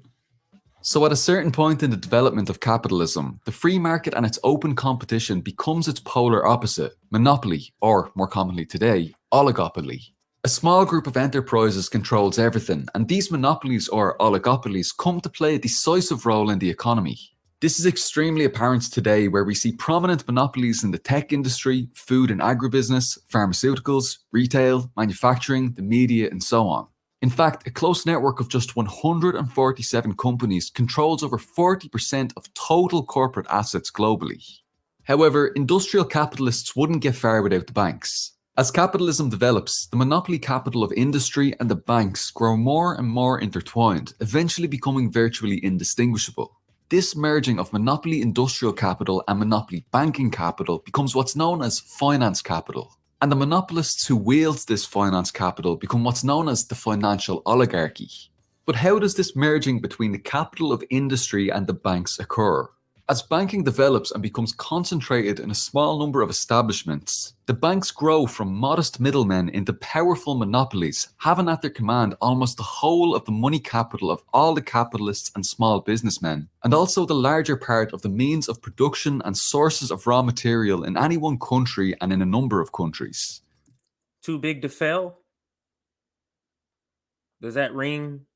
So at a certain point in the development of capitalism, the free market and its open competition becomes its polar opposite, monopoly, or more commonly today, oligopoly. A small group of enterprises controls everything, and these monopolies or oligopolies come to play a decisive role in the economy. This is extremely apparent today, where we see prominent monopolies in the tech industry, food and agribusiness, pharmaceuticals, retail, manufacturing, the media, and so on. In fact, a close network of just 147 companies controls over 40% of total corporate assets globally. However, industrial capitalists wouldn't get far without the banks. As capitalism develops, the monopoly capital of industry and the banks grow more and more intertwined, eventually becoming virtually indistinguishable. This merging of monopoly industrial capital and monopoly banking capital becomes what's known as finance capital. And the monopolists who wield this finance capital become what's known as the financial oligarchy. But how does this merging between the capital of industry and the banks occur? As banking develops and becomes concentrated in a small number of establishments, the banks grow from modest middlemen into powerful monopolies, having at their command almost the whole of the money capital of all the capitalists and small businessmen, and also the larger part of the means of production and sources of raw material in any one country and in a number of countries. Too big to fail? Does that ring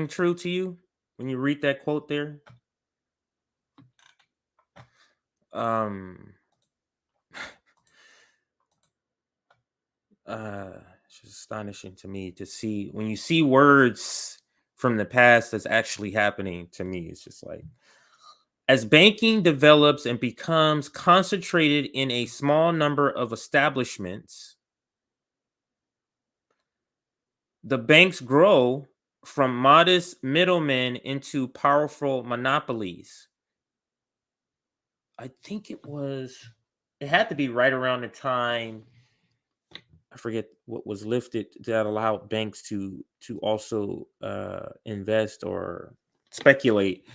true to you when you read that quote there? It's just astonishing to me to see when you see words from the past that's actually happening to me. It's just like, as banking develops and becomes concentrated in a small number of establishments, the banks grow from modest middlemen into powerful monopolies. I think it had to be right around the time, I forget what was lifted, that allowed banks to also invest or speculate.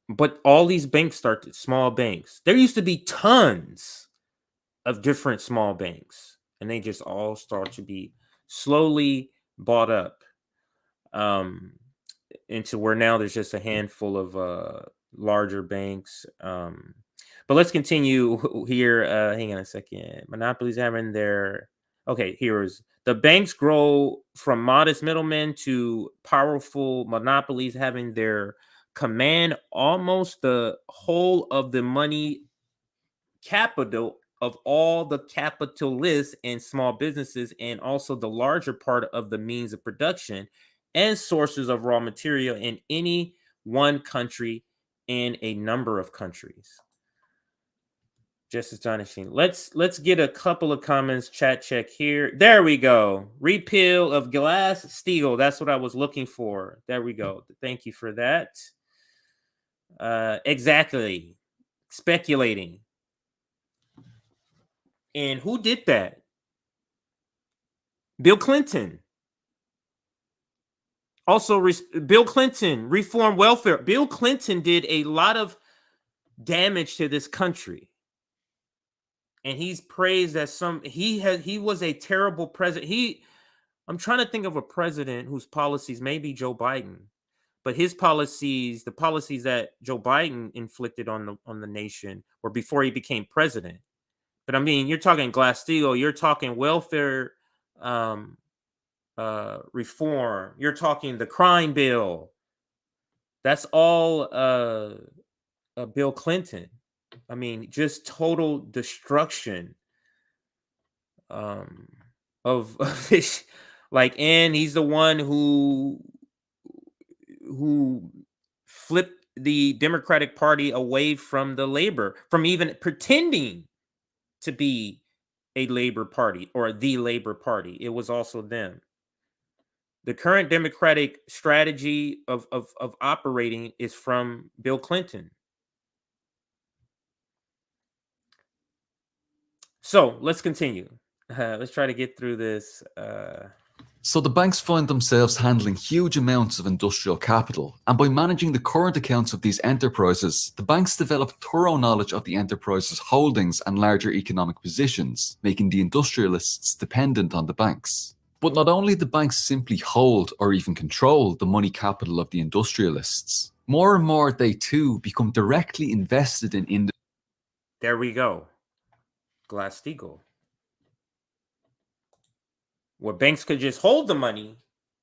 But all these banks started small banks. There used to be tons of different small banks, and they just all start to be slowly bought up into where now there's just a handful of larger banks. But let's continue here. Hang on a second. Monopolies having their here's the banks grow from modest middlemen to powerful monopolies having their command almost the whole of the money capital of all the capitalists and small businesses, and also the larger part of the means of production and sources of raw material in any one country and a number of countries. Just astonishing. Let's get a couple of comments. Chat check here. There we go. Repeal of Glass-Steagall. That's what I was looking for. There we go. Thank you for that. Exactly. Speculating. And who did that? Bill Clinton. Also, Bill Clinton reformed welfare. Bill Clinton did a lot of damage to this country. And he's praised as he was a terrible president. I'm trying to think of a president whose policies, maybe Joe Biden, but his policies, the policies that Joe Biden inflicted on the nation were before he became president. But I mean, you're talking Glass-Steagall, you're talking welfare reform, you're talking the crime bill. That's all Bill Clinton. I mean, just total destruction of this. And he's the one who flipped the Democratic Party away from the labor, from even pretending to be a labor party or the labor party. It was also them. The current Democratic strategy of operating is from Bill Clinton. So let's continue. Let's try to get through this. So the banks find themselves handling huge amounts of industrial capital, and by managing the current accounts of these enterprises, the banks develop thorough knowledge of the enterprises' holdings and larger economic positions, making the industrialists dependent on the banks. But not only the banks simply hold or even control the money capital of the industrialists, more and more they too become directly invested in industry. There we go. Glass-Steagall. Where banks could just hold the money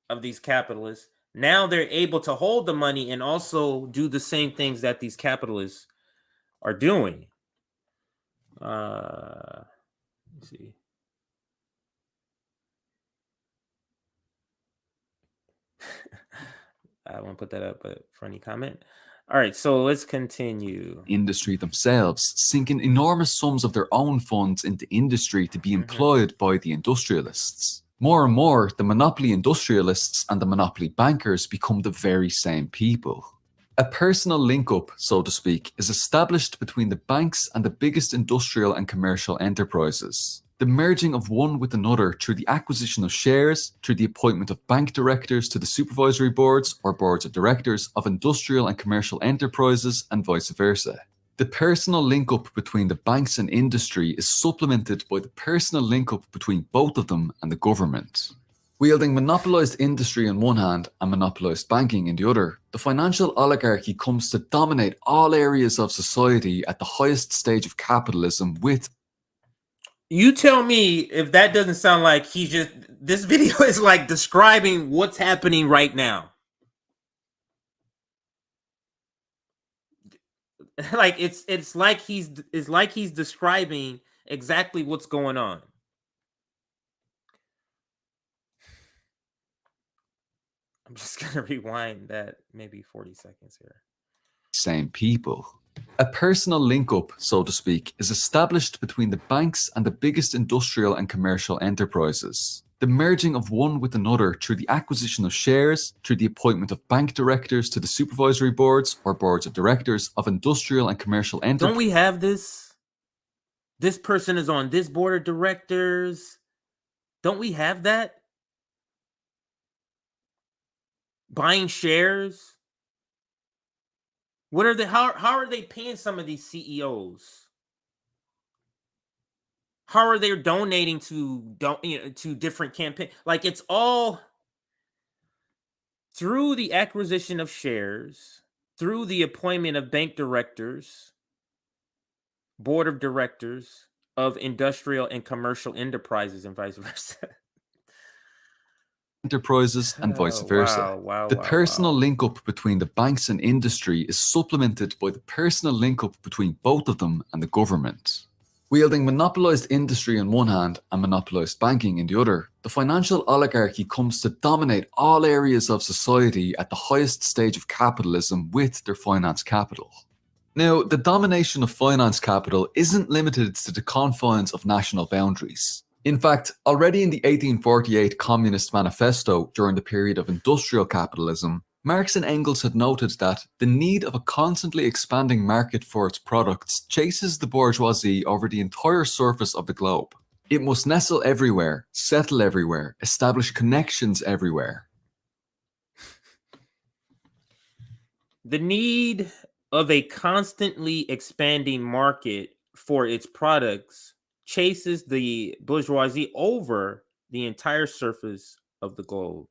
of these capitalists, now they're able to hold the money and also do the same things that these capitalists are doing. Let's see. I won't put that up, but funny comment. All right, so let's continue. Industry themselves, sinking enormous sums of their own funds into industry to be employed by the industrialists. More and more, the monopoly industrialists and the monopoly bankers become the very same people. A personal link-up, so to speak, is established between the banks and the biggest industrial and commercial enterprises. The merging of one with another through the acquisition of shares, through the appointment of bank directors to the supervisory boards or boards of directors of industrial and commercial enterprises, and vice versa. The personal link-up between the banks and industry is supplemented by the personal link-up between both of them and the government. Wielding monopolised industry on one hand and monopolised banking in the other, the financial oligarchy comes to dominate all areas of society at the highest stage of capitalism with... You tell me if that doesn't sound like this video is like describing what's happening right now. Like it's like he's describing exactly what's going on. I'm just gonna rewind that maybe 40 seconds here. Same people. A personal link-up, so to speak, is established between the banks and the biggest industrial and commercial enterprises. The merging of one with another through the acquisition of shares, through the appointment of bank directors to the supervisory boards or boards of directors of industrial and commercial enterprises. Don't we have this? This person is on this board of directors. Don't we have that? Buying shares. What are the how are they paying some of these CEOs? How are they donating to to different campaigns? Like, it's all through the acquisition of shares, through the appointment of bank directors, board of directors of industrial and commercial enterprises, and vice versa. Enterprises and vice Oh, versa. wow, The personal wow. link up between the banks and industry is supplemented by the personal link up between both of them and the government. Wielding monopolized industry on one hand and monopolized banking in the other, the financial oligarchy comes to dominate all areas of society at the highest stage of capitalism with their finance capital. Now, the domination of finance capital isn't limited to the confines of national boundaries. In fact, already in the 1848 Communist Manifesto during the period of industrial capitalism, Marx and Engels had noted that the need of a constantly expanding market for its products chases the bourgeoisie over the entire surface of the globe. It must nestle everywhere, settle everywhere, establish connections everywhere. The need of a constantly expanding market for its products chases the bourgeoisie over the entire surface of the globe.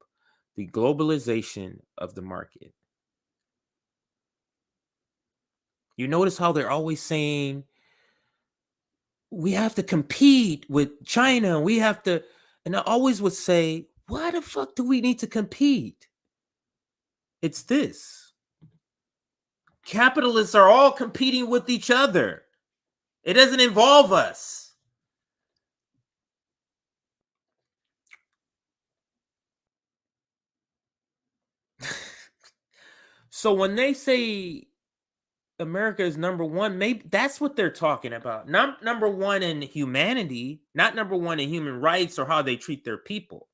The globalization of the market. You notice how they're always saying, we have to compete with China. We have to, and I always would say, why the fuck do we need to compete? It's this. Capitalists are all competing with each other. It doesn't involve us. So when they say America is number one, maybe that's what they're talking about. Not number one in humanity, not number one in human rights or how they treat their people.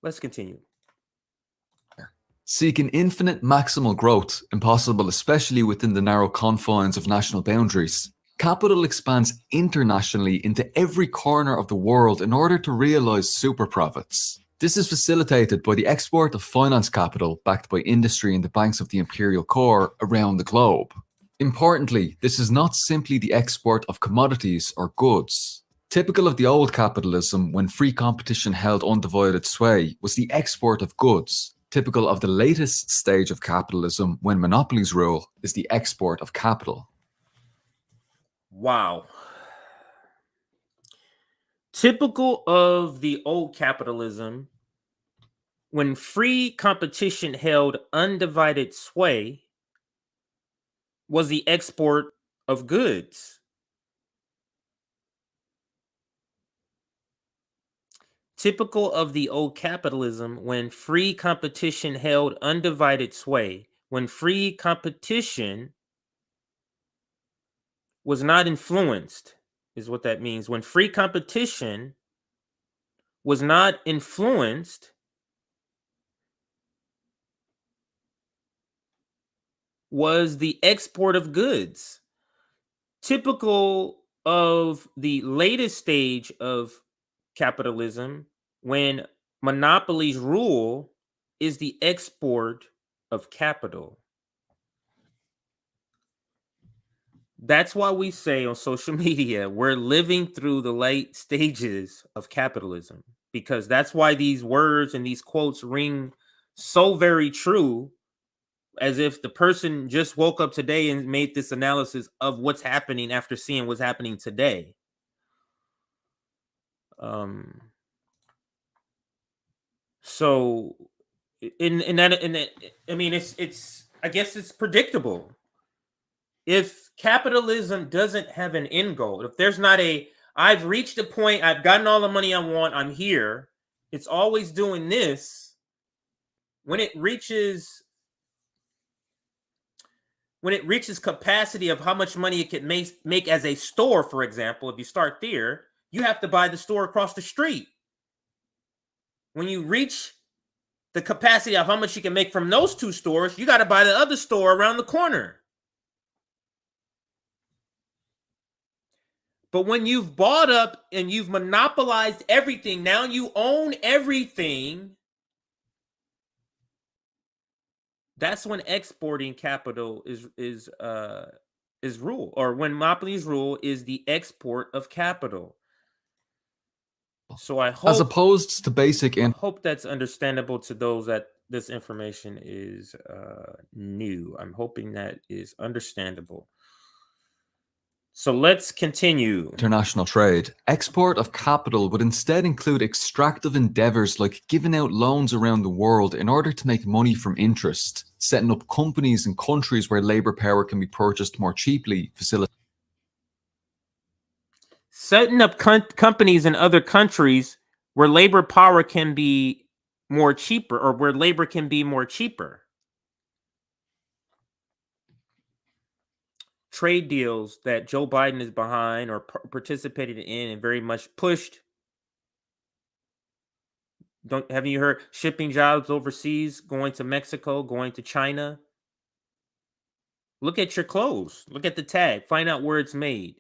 Let's continue. Seeking infinite maximal growth, impossible especially within the narrow confines of national boundaries, capital expands internationally into every corner of the world in order to realize super profits. This is facilitated by the export of finance capital backed by industry and the banks of the imperial core around the globe. Importantly, this is not simply the export of commodities or goods. Typical of the old capitalism, when free competition held undivided sway, was the export of goods. Typical of the latest stage of capitalism, when monopolies rule, is the export of capital. Wow. Typical of the old capitalism, when free competition held undivided sway, was the export of goods. Typical of the old capitalism, when free competition held undivided sway, when free competition was not influenced, is what that means. When free competition was not influenced was the export of goods. Typical of the latest stage of capitalism, when monopolies rule, is the export of capital. That's why we say on social media, we're living through the late stages of capitalism, because that's why these words and these quotes ring so very true, as if the person just woke up today and made this analysis of what's happening after seeing what's happening today. So in that, I mean, it's I guess it's predictable. If capitalism doesn't have an end goal, if there's not a, I've reached a point, I've gotten all the money I want, I'm here, it's always doing this. When it reaches capacity of how much money it can make as a store, for example, if you start there, you have to buy the store across the street. When you reach the capacity of how much you can make from those two stores, you got to buy the other store around the corner. But when you've bought up and you've monopolized everything, now you own everything, That's when exporting capital is rule, or when monopolies rule is the export of capital. So I hope, as opposed to basic I hope that's understandable to those that this information is new. I'm hoping that is understandable. So let's continue. international trade, export of capital would instead include extractive endeavors like giving out loans around the world in order to make money from interest, setting up companies in countries where labor power can be purchased more cheaply, Setting up companies in other countries where labor power can be more cheaper, or where labor can be more cheaper. Trade deals that Joe Biden is behind or participated in and very much pushed. Haven't you heard shipping jobs overseas, going to Mexico, going to China? Look at your clothes. Look at the tag. Find out where it's made.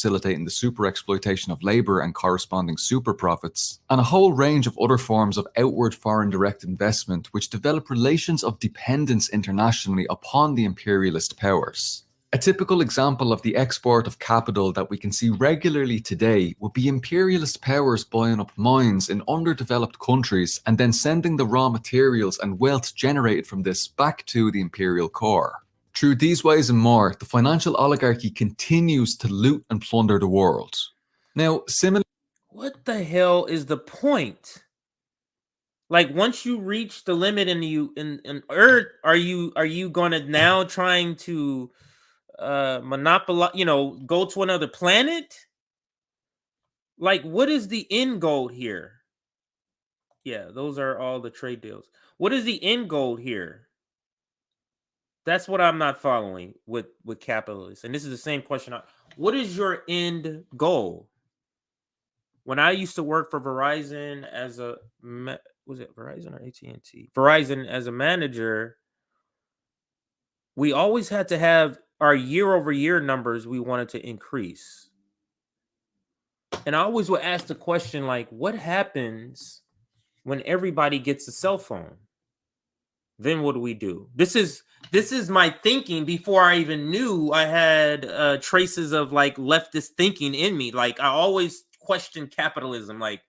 facilitating the super exploitation of labor and corresponding super profits, and a whole range of other forms of outward foreign direct investment which develop relations of dependence internationally upon the imperialist powers. A typical example of the export of capital that we can see regularly today would be imperialist powers buying up mines in underdeveloped countries and then sending the raw materials and wealth generated from this back to the imperial core. Through these ways and more, the financial oligarchy continues to loot and plunder the world. Now, similarly, what the hell is the point? Like, once you reach the limit in Earth, are you gonna now trying to monopolize, go to another planet? Like, what is the end goal here? Yeah, those are all the trade deals. What is the end goal here? That's what I'm not following with capitalists. And this is the same question. What is your end goal? When I used to work for Verizon as a, was it Verizon or AT&T? Verizon as a manager, we always had to have our year-over-year numbers we wanted to increase. And I always would ask the question, like, what happens when everybody gets a cell phone? Then what do we do? This is my thinking before I even knew I had traces of like leftist thinking in me. Like, I always question capitalism. Like,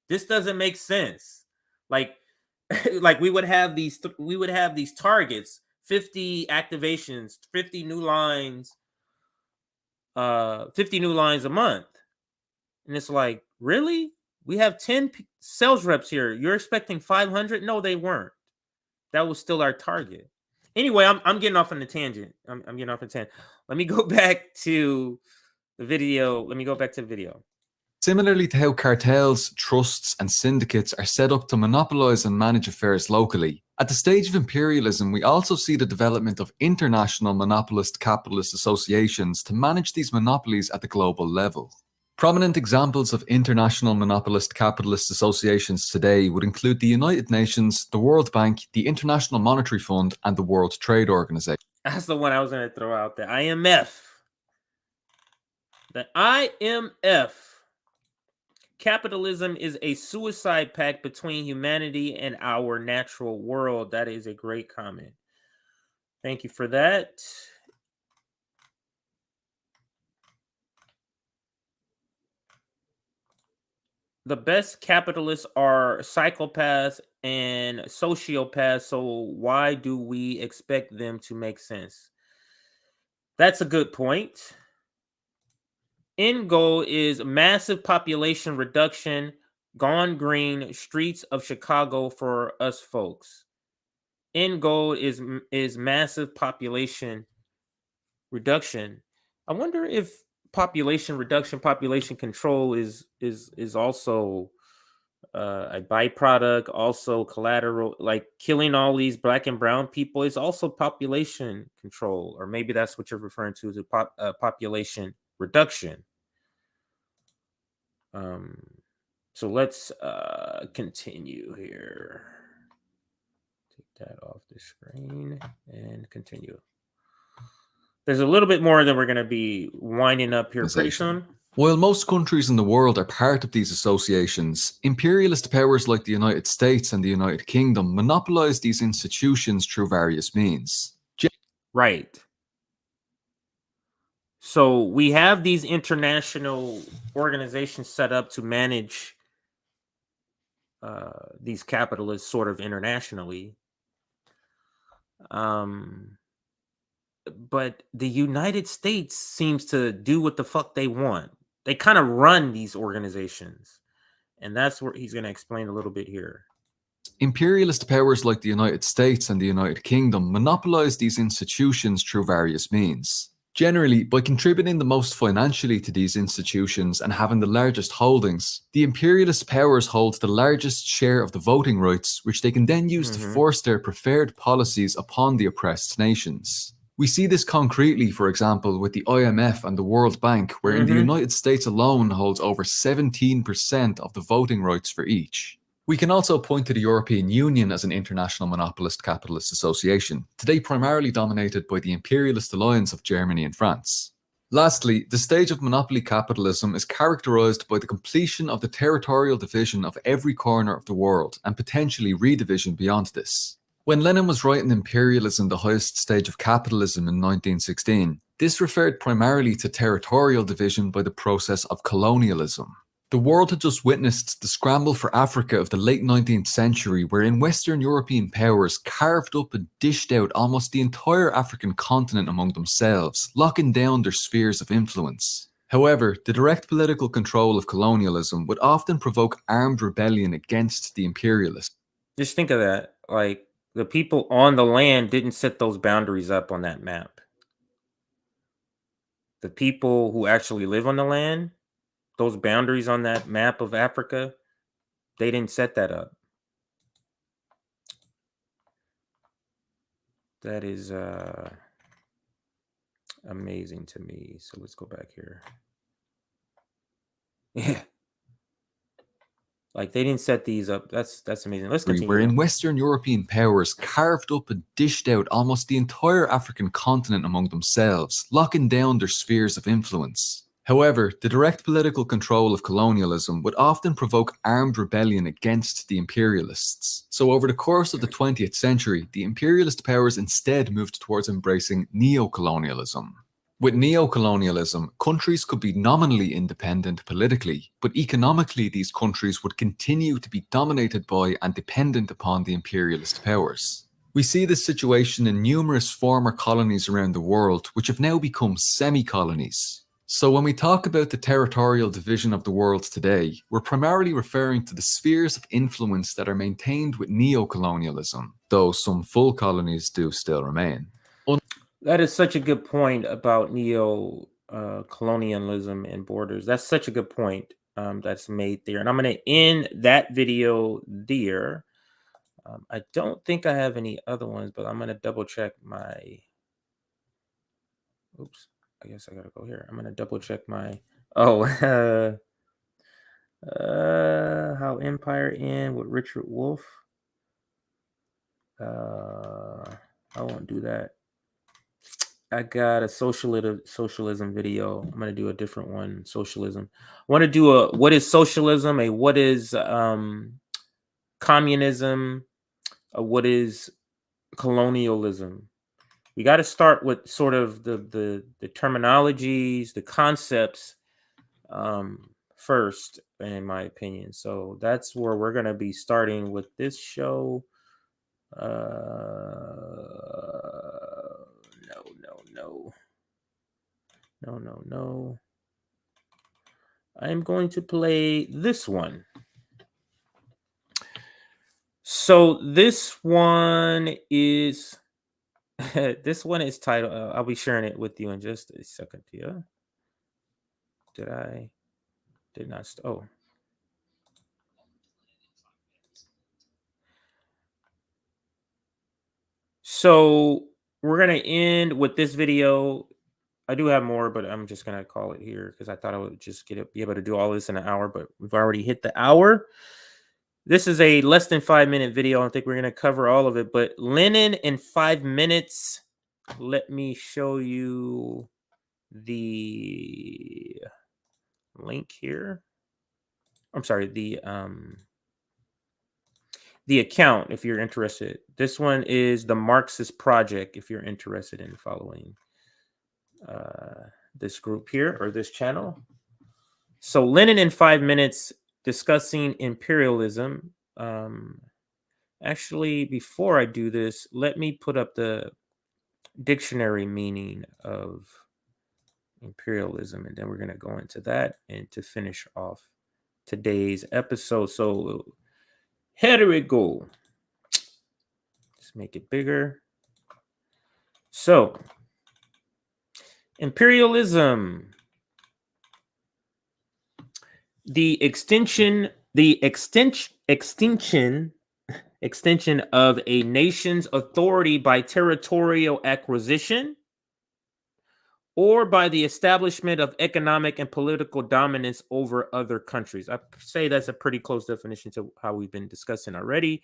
this doesn't make sense. Like, like we would have these targets, 50 activations, 50 new lines, 50 new lines a month. And it's like, really? We have 10 sales reps here. You're expecting 500? No, they weren't. That was still our target. Anyway, I'm getting off on a tangent. I'm getting off on a tangent. Let me go back to the video. Similarly to how cartels, trusts, and syndicates are set up to monopolize and manage affairs locally, at the stage of imperialism, we also see the development of international monopolist capitalist associations to manage these monopolies at the global level. Prominent examples of international monopolist capitalist associations today would include the United Nations, the World Bank, the International Monetary Fund, and the World Trade Organization. That's the one I was going to throw out there. IMF. The IMF. Capitalism is a suicide pact between humanity and our natural world. That is a great comment. Thank you for that. The best capitalists are psychopaths and sociopaths, so why do we expect them to make sense? That's a good point. End goal is massive population reduction, gone green, streets of Chicago for us folks. End goal is massive population reduction. I wonder if population reduction, population control is also a byproduct, also collateral, like killing all these black and brown people is also population control, or maybe that's what you're referring to as a population reduction. So let's continue here. Take that off the screen and continue. There's a little bit more that we're going to be winding up here pretty soon. While most countries in the world are part of these associations, imperialist powers like the United States and the United Kingdom monopolize these institutions through various means. Right. So we have these international organizations set up to manage these capitalists sort of internationally. But the United States seems to do what the fuck they want. They kind of run these organizations. And that's where he's going to explain a little bit here. Imperialist powers like the United States and the United Kingdom monopolize these institutions through various means. Generally, by contributing the most financially to these institutions and having the largest holdings, the imperialist powers hold the largest share of the voting rights, which they can then use to force their preferred policies upon the oppressed nations. We see this concretely, for example, with the IMF and the World Bank, wherein the United States alone holds over 17% of the voting rights for each. We can also point to the European Union as an international monopolist capitalist association, today primarily dominated by the imperialist alliance of Germany and France. Lastly, the stage of monopoly capitalism is characterized by the completion of the territorial division of every corner of the world and potentially redivision beyond this. When Lenin was writing Imperialism, the highest stage of capitalism in 1916, this referred primarily to territorial division by the process of colonialism. The world had just witnessed the scramble for Africa of the late 19th century, wherein Western European powers carved up and dished out almost the entire African continent among themselves, locking down their spheres of influence. However, the direct political control of colonialism would often provoke armed rebellion against the imperialists. Just think of that. Like, the people on the land didn't set those boundaries up on that map. The people who actually live on the land, those boundaries on that map of Africa, they didn't set that up. That is amazing to me. So let's go back here. Yeah. Like, they didn't set these up. That's amazing. Let's continue. Wherein Western European powers carved up and dished out almost the entire African continent among themselves, locking down their spheres of influence. However, the direct political control of colonialism would often provoke armed rebellion against the imperialists. So over the course of the 20th century, the imperialist powers instead moved towards embracing neocolonialism. With neocolonialism, countries could be nominally independent politically, but economically these countries would continue to be dominated by and dependent upon the imperialist powers. We see this situation in numerous former colonies around the world, which have now become semi-colonies. So when we talk about the territorial division of the world today, we're primarily referring to the spheres of influence that are maintained with neocolonialism, though some full colonies do still remain. That is such a good point about colonialism and borders. That's such a good point that's made there. And I'm going to end that video there. I don't think I have any other ones, but I'm going to double check my... Oops. I guess I got to go here. I'm going to double check my... Oh, How Empire End with Richard Wolff. I won't do that. I got a socialism video. I'm gonna do a different one. Socialism. I want to do a what is socialism? A what is communism? A what is colonialism? We got to start with sort of the terminologies, the concepts first, in my opinion. So that's where we're gonna be starting with this show. No. I'm going to play this one. So this one is this one is titled. I'll be sharing it with you in just a second here. Did not. Oh. So we're gonna end with this video. I do have more, but I'm just gonna call it here because I thought I would just be able to do all this in an hour, but we've already hit the hour. This is a less than 5-minute video. I don't think we're gonna cover all of it, but Lenin in 5 minutes. Let me show you the link here. I'm sorry, the account if you're interested. This one is the Marxist Project if you're interested in following this group here or this channel. So Lenin in 5 minutes discussing imperialism. Actually, before I do this, let me put up the dictionary meaning of imperialism, and then we're going to go into that and to finish off today's episode. So here we go. Let's make it bigger. So imperialism, the extension of a nation's authority by territorial acquisition or by the establishment of economic and political dominance over other countries. I say that's a pretty close definition to how we've been discussing already.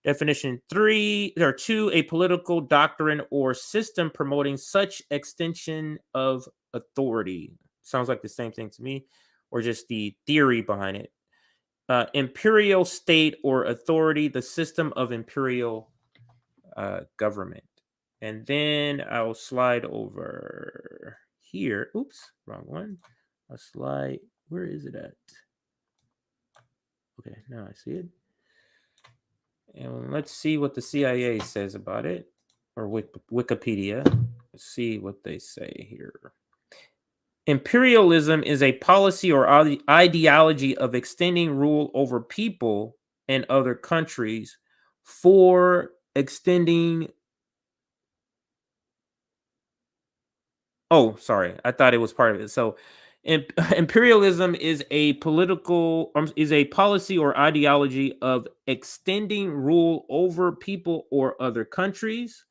Definition 2, a political doctrine or system promoting such extension of authority. Sounds like the same thing to me, or just the theory behind it. Imperial state or authority, the system of imperial government. And then I'll slide over here. Oops, wrong one. I'll slide. Where is it at? Okay, now I see it. And let's see what the CIA says about it, or Wikipedia. Let's see what they say here. Imperialism is a policy or ideology of extending rule over people and other countries for extending. Oh, sorry. I thought it was part of it. So imperialism is a policy or ideology of extending rule over people or other countries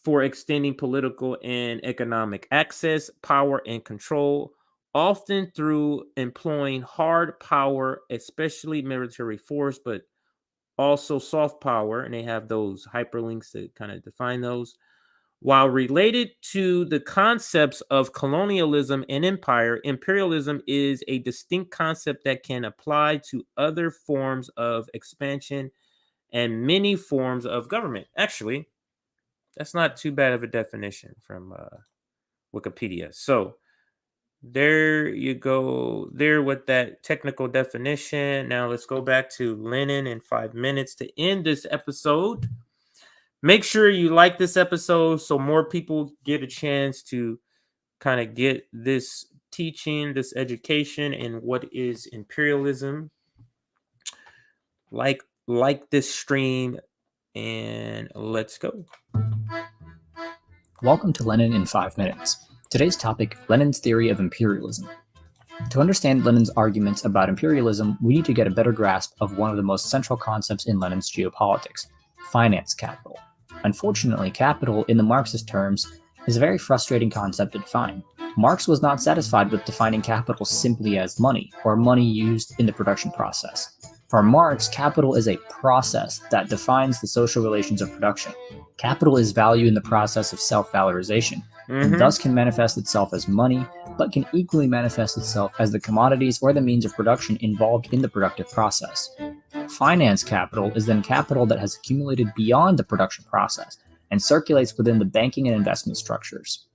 for extending political and economic access, power, and control, often through employing hard power, especially military force, but also soft power. And they have those hyperlinks that kind of define those. While related to the concepts of colonialism and empire, imperialism is a distinct concept that can apply to other forms of expansion and many forms of government. Actually, that's not too bad of a definition from Wikipedia. So there you go there with that technical definition. Now let's go back to Lenin in 5 minutes to end this episode. Make sure you like this episode so more people get a chance to kind of get this teaching, this education, and what is imperialism. Like this stream, and let's go. Welcome to Lenin in 5 minutes. Today's topic, Lenin's theory of imperialism. To understand Lenin's arguments about imperialism, we need to get a better grasp of one of the most central concepts in Lenin's geopolitics, finance capital. Unfortunately, capital, in the Marxist terms, is a very frustrating concept to define. Marx was not satisfied with defining capital simply as money, or money used in the production process. For Marx, capital is a process that defines the social relations of production. Capital is value in the process of self-valorization, and thus can manifest itself as money, but can equally manifest itself as the commodities or the means of production involved in the productive process. Finance capital is then capital that has accumulated beyond the production process and circulates within the banking and investment structures.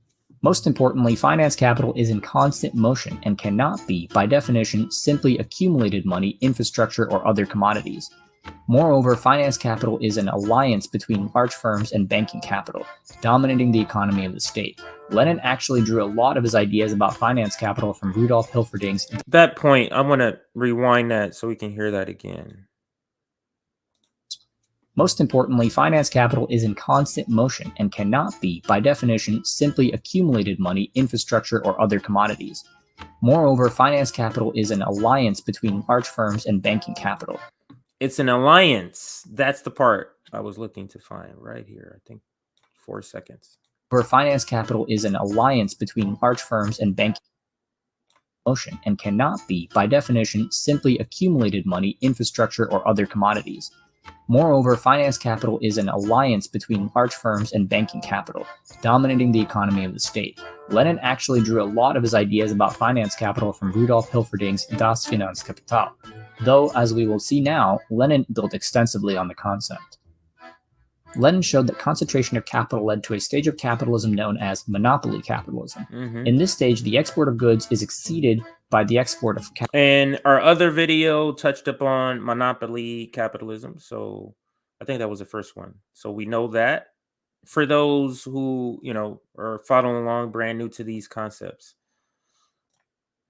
Most importantly, finance capital is in constant motion and cannot be, by definition, simply accumulated money, infrastructure, or other commodities. Moreover, finance capital is an alliance between large firms and banking capital, dominating the economy of the state. Lenin actually drew a lot of his ideas about finance capital from Rudolf Hilferding's. That point, I want to rewind that so we can hear that again. Most importantly, finance capital is in constant motion and cannot be, by definition, simply accumulated money, infrastructure, or other commodities. Moreover, finance capital is an alliance between large firms and banking capital. It's an alliance. That's the part I was looking to find right here. I think 4 seconds. Where finance capital is an alliance between large firms and banking motion and cannot be, by definition, simply accumulated money, infrastructure, or other commodities. Moreover, finance capital is an alliance between large firms and banking capital, dominating the economy of the state. Lenin actually drew a lot of his ideas about finance capital from Rudolf Hilferding's Das Finanzkapital, though, as we will see now, Lenin built extensively on the concept. Lenin showed that concentration of capital led to a stage of capitalism known as monopoly capitalism. In this stage, the export of goods is exceeded by the export of capital. And our other video touched upon monopoly capitalism. So I think that was the first one. So we know that. For those who, are following along brand new to these concepts.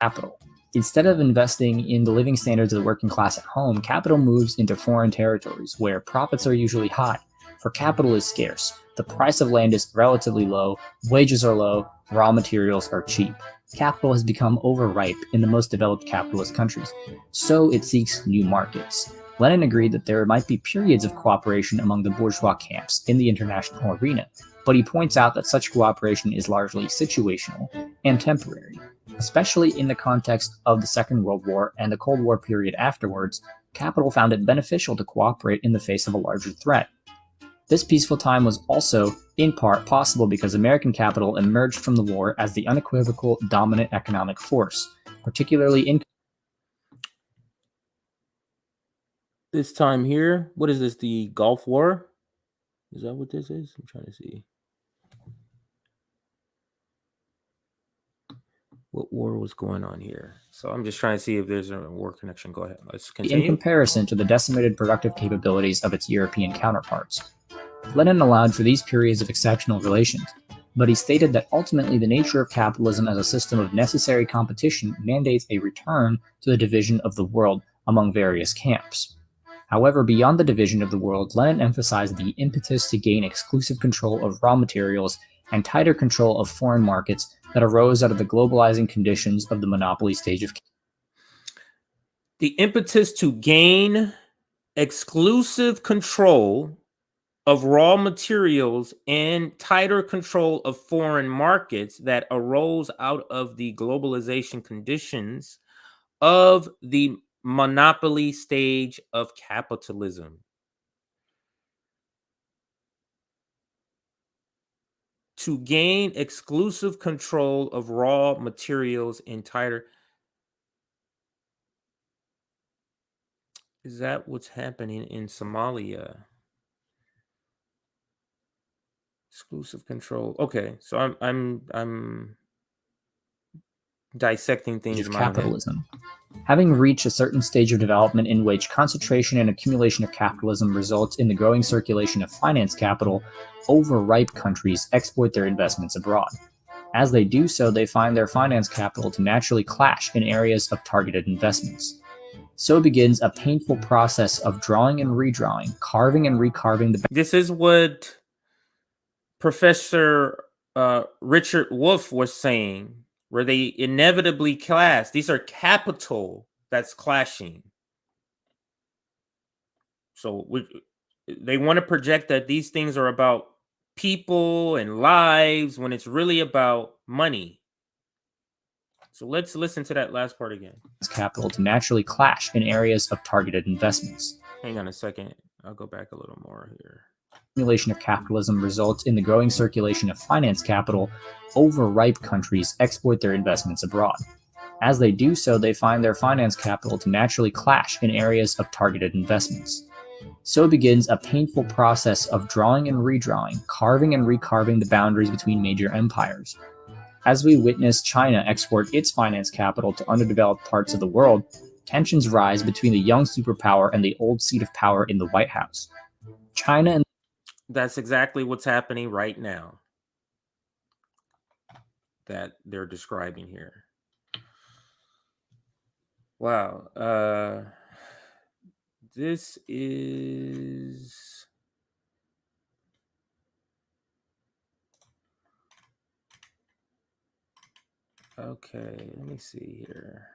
Capital. Instead of investing in the living standards of the working class at home, capital moves into foreign territories where profits are usually high. For capital is scarce, the price of land is relatively low, wages are low, raw materials are cheap. Capital has become overripe in the most developed capitalist countries, so it seeks new markets. Lenin agreed that there might be periods of cooperation among the bourgeois camps in the international arena, but he points out that such cooperation is largely situational and temporary. Especially in the context of the Second World War and the Cold War period afterwards, capital found it beneficial to cooperate in the face of a larger threat. This peaceful time was also, in part, possible because American capital emerged from the war as the unequivocal dominant economic force, particularly in this time here. What is this? The Gulf War? Is that what this is? I'm trying to see. What war was going on here? So I'm just trying to see if there's a war connection. Go ahead. Let's continue. In comparison to the decimated productive capabilities of its European counterparts. Lenin allowed for these periods of exceptional relations, but he stated that ultimately the nature of capitalism as a system of necessary competition mandates a return to the division of the world among various camps. However, beyond the division of the world, Lenin emphasized the impetus to gain exclusive control of raw materials and tighter control of foreign markets that arose out of the globalizing conditions of the monopoly stage of the impetus to gain exclusive control of raw materials and tighter control of foreign markets that arose out of the globalization conditions of the monopoly stage of capitalism. To gain exclusive control of raw materials and tighter. Is that what's happening in Somalia? Exclusive control. Okay, so I'm dissecting things in my capitalism. Having reached a certain stage of development in which concentration and accumulation of capitalism results in the growing circulation of finance capital, overripe countries export their investments abroad. As they do so, they find their finance capital to naturally clash in areas of targeted investments. So begins a painful process of drawing and redrawing, carving and recarving the. This is what Professor Richard Wolff was saying, where they inevitably clash. These are capital that's clashing. So they want to project that these things are about people and lives when it's really about money. So let's listen to that last part again. Capital to naturally clash in areas of targeted investments. Hang on a second. I'll go back a little more here. Accumulation of capitalism results in the growing circulation of finance capital. Overripe countries export their investments abroad. As they do so, they find their finance capital to naturally clash in areas of targeted investments. So begins a painful process of drawing and redrawing, carving and recarving the boundaries between major empires. As we witness China export its finance capital to underdeveloped parts of the world, tensions rise between the young superpower and the old seat of power in the White House. China and that's exactly what's happening right now that they're describing here. Wow. This is... Okay, let me see here.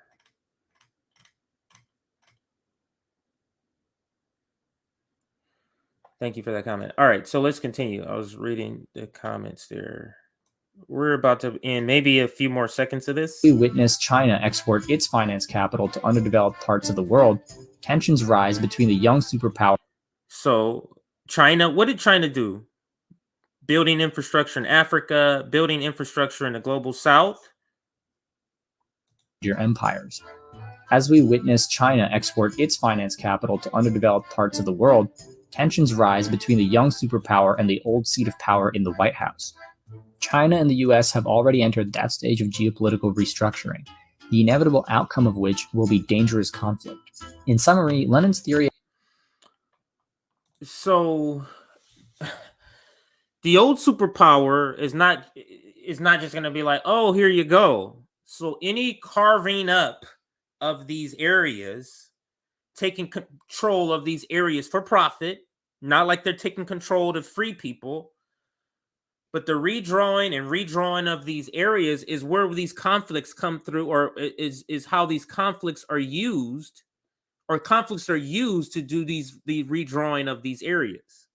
Thank you for that comment. All right, so let's continue. I was reading the comments there. We're about to end maybe a few more seconds of this. We witness China export its finance capital to underdeveloped parts of the world. Tensions rise between the young superpower. So China, what did China do? building infrastructure in Africa, building infrastructure in the global south. Your empires. As we witness China export its finance capital to underdeveloped parts of the world, tensions rise between the young superpower and the old seat of power in the White House. China and the US have already entered that stage of geopolitical restructuring, the inevitable outcome of which will be dangerous conflict. In summary, Lenin's theory. So the old superpower is not just going to be like, oh, here you go. So any carving up of these areas, taking control of these areas for profit, not like they're taking control to free people, but the redrawing of these areas is where these conflicts come through, or is how these conflicts are used, to do the redrawing of these areas.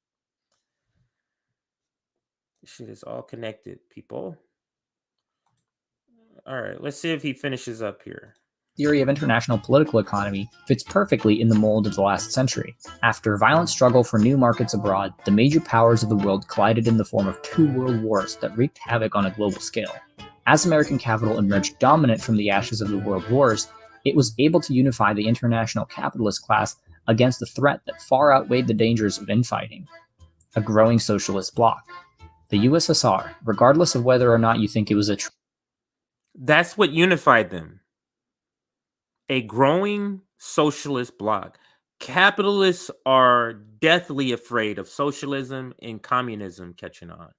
This shit is all connected, people. All right, let's see if he finishes up here. Theory of international political economy fits perfectly in the mold of the last century. After a violent struggle for new markets abroad, the major powers of the world collided in the form of 2 world wars that wreaked havoc on a global scale. As American capital emerged dominant from the ashes of the world wars, it was able to unify the international capitalist class against a threat that far outweighed the dangers of infighting: a growing socialist bloc. The USSR, regardless of whether or not you think it was that's what unified them. A growing socialist bloc. Capitalists are deathly afraid of socialism and communism catching on.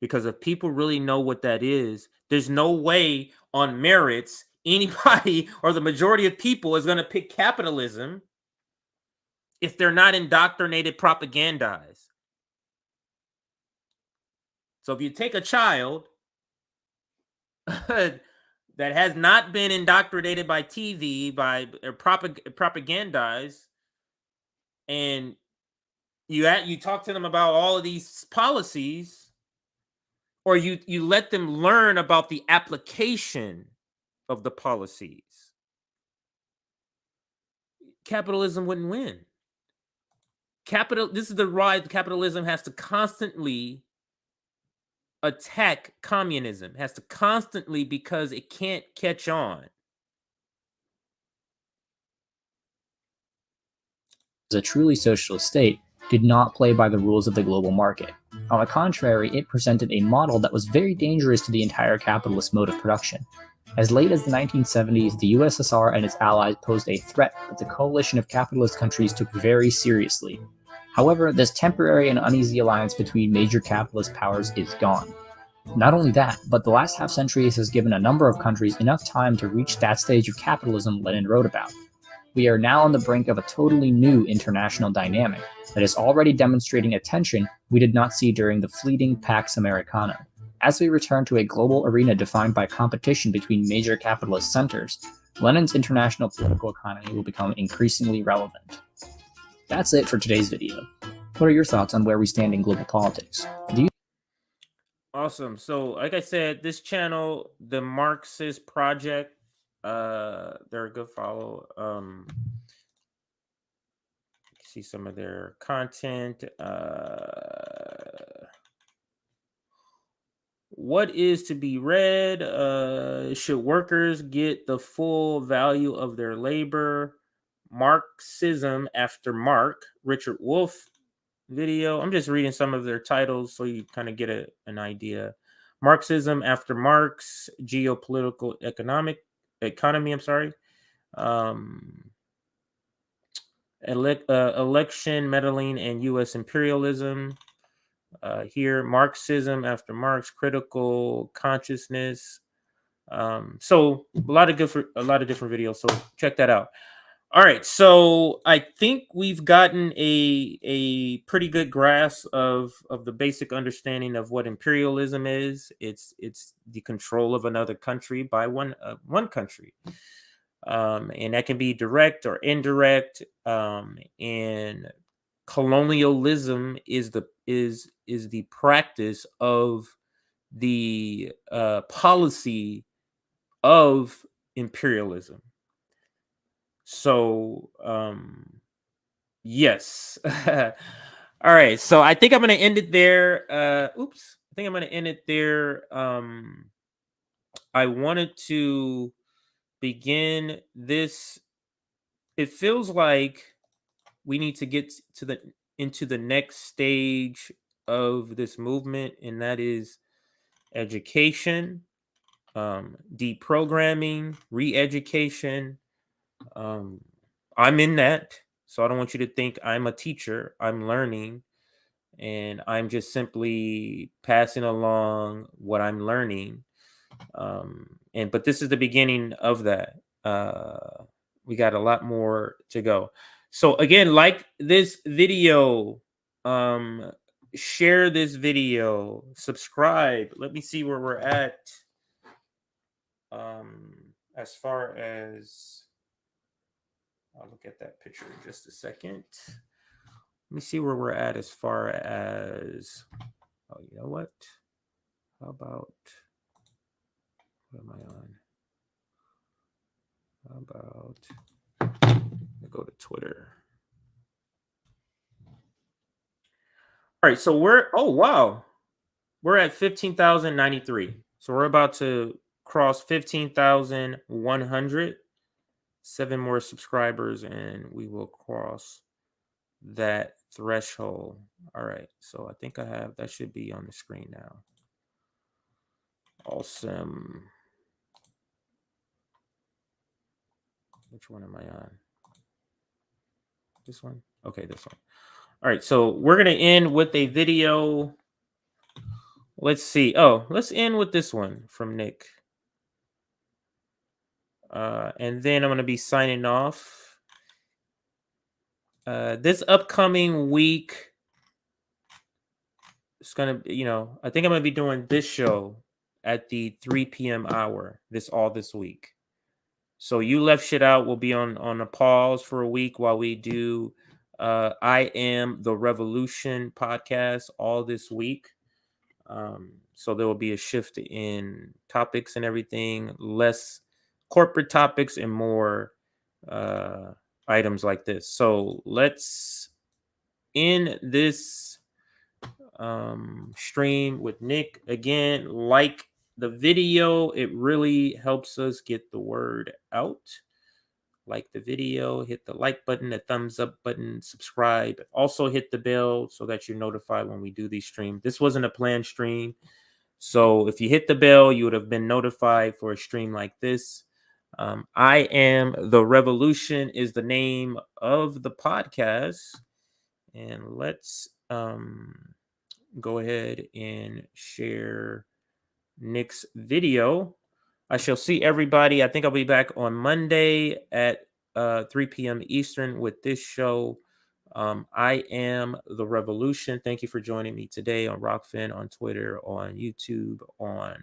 Because if people really know what that is, there's no way on merits anybody or the majority of people is going to pick capitalism if they're not indoctrinated, propagandized. So if you take a child that has not been indoctrinated by TV, by propagandized, and you talk to them about all of these policies, or you let them learn about the application of the policies, capitalism wouldn't win. This is the rise. Capitalism has to constantly attack communism, has to constantly, because it can't catch on. a truly socialist state, did not play by the rules of the global market. On the contrary, it presented a model that was very dangerous to the entire capitalist mode of production. As late as the 1970s, the USSR and its allies posed a threat that the coalition of capitalist countries took very seriously. However, this temporary and uneasy alliance between major capitalist powers is gone. Not only that, but the last half-century has given a number of countries enough time to reach that stage of capitalism Lenin wrote about. We are now on the brink of a totally new international dynamic that is already demonstrating a tension we did not see during the fleeting Pax Americana. As we return to a global arena defined by competition between major capitalist centers, Lenin's international political economy will become increasingly relevant. That's it for today's video. What are your thoughts on where we stand in global politics? Awesome. So, like I said, this channel, the Marxist Project, they're a good follow. See some of their content. What is to be read? Should workers get the full value of their labor? Marxism after Mark, Richard Wolff video. I'm just reading some of their titles so you kind of get an idea. Marxism after Marx, geopolitical economy. Election meddling and U.S. imperialism. Here, Marxism after Marx, critical consciousness. So a lot of different videos. So check that out. All right, so I think we've gotten a pretty good grasp of the basic understanding of what imperialism is. It's the control of another country by one country, and that can be direct or indirect. And colonialism is the practice of the policy of imperialism. So, yes, All right, so I think I'm going to end it there. I think I'm going to end it there. I wanted to begin this. It feels like we need to get to into the next stage of this movement, and that is education, deprogramming, re-education. I'm in that, so I don't want you to think I'm a teacher. I'm learning, and I'm just simply passing along what I'm learning. But this is the beginning of that. We got a lot more to go. So again, like this video, share this video, subscribe. Let me see where we're at. As far as, I'll look at that picture in just a second. Let me see where we're at as far as, oh, you know what? How about, what am I on? How about, I go to Twitter. All right, so oh, wow. We're at 15,093. So we're about to cross 15,100. 7 more subscribers, and we will cross that threshold. All right, so I think that should be on the screen now. Awesome. Which one am I on? This one? Okay, this one. All right, so we're going to end with a video. Let's see. Oh, let's end with this one from Nick. And then I'm going to be signing off. This upcoming week, it's going to, I think I'm going to be doing this show at the 3 p.m. hour this week. So You Left Shit Out will be on a pause for a week while we do I Am the Revolution podcast all this week. So there will be a shift in topics and everything, less corporate topics and more items like this. So let's end this stream with Nick. Again, like the video, it really helps us get the word out. Like the video, hit the like button, the thumbs up button, subscribe. Also hit the bell so that you're notified when we do these streams. This wasn't a planned stream. So if you hit the bell, you would have been notified for a stream like this. I Am the Revolution is the name of the podcast. And let's go ahead and share Nick's video. I shall see everybody. I think I'll be back on Monday at 3 p.m. Eastern with this show. I Am the Revolution. Thank you for joining me today on Rockfin, on Twitter, on YouTube, on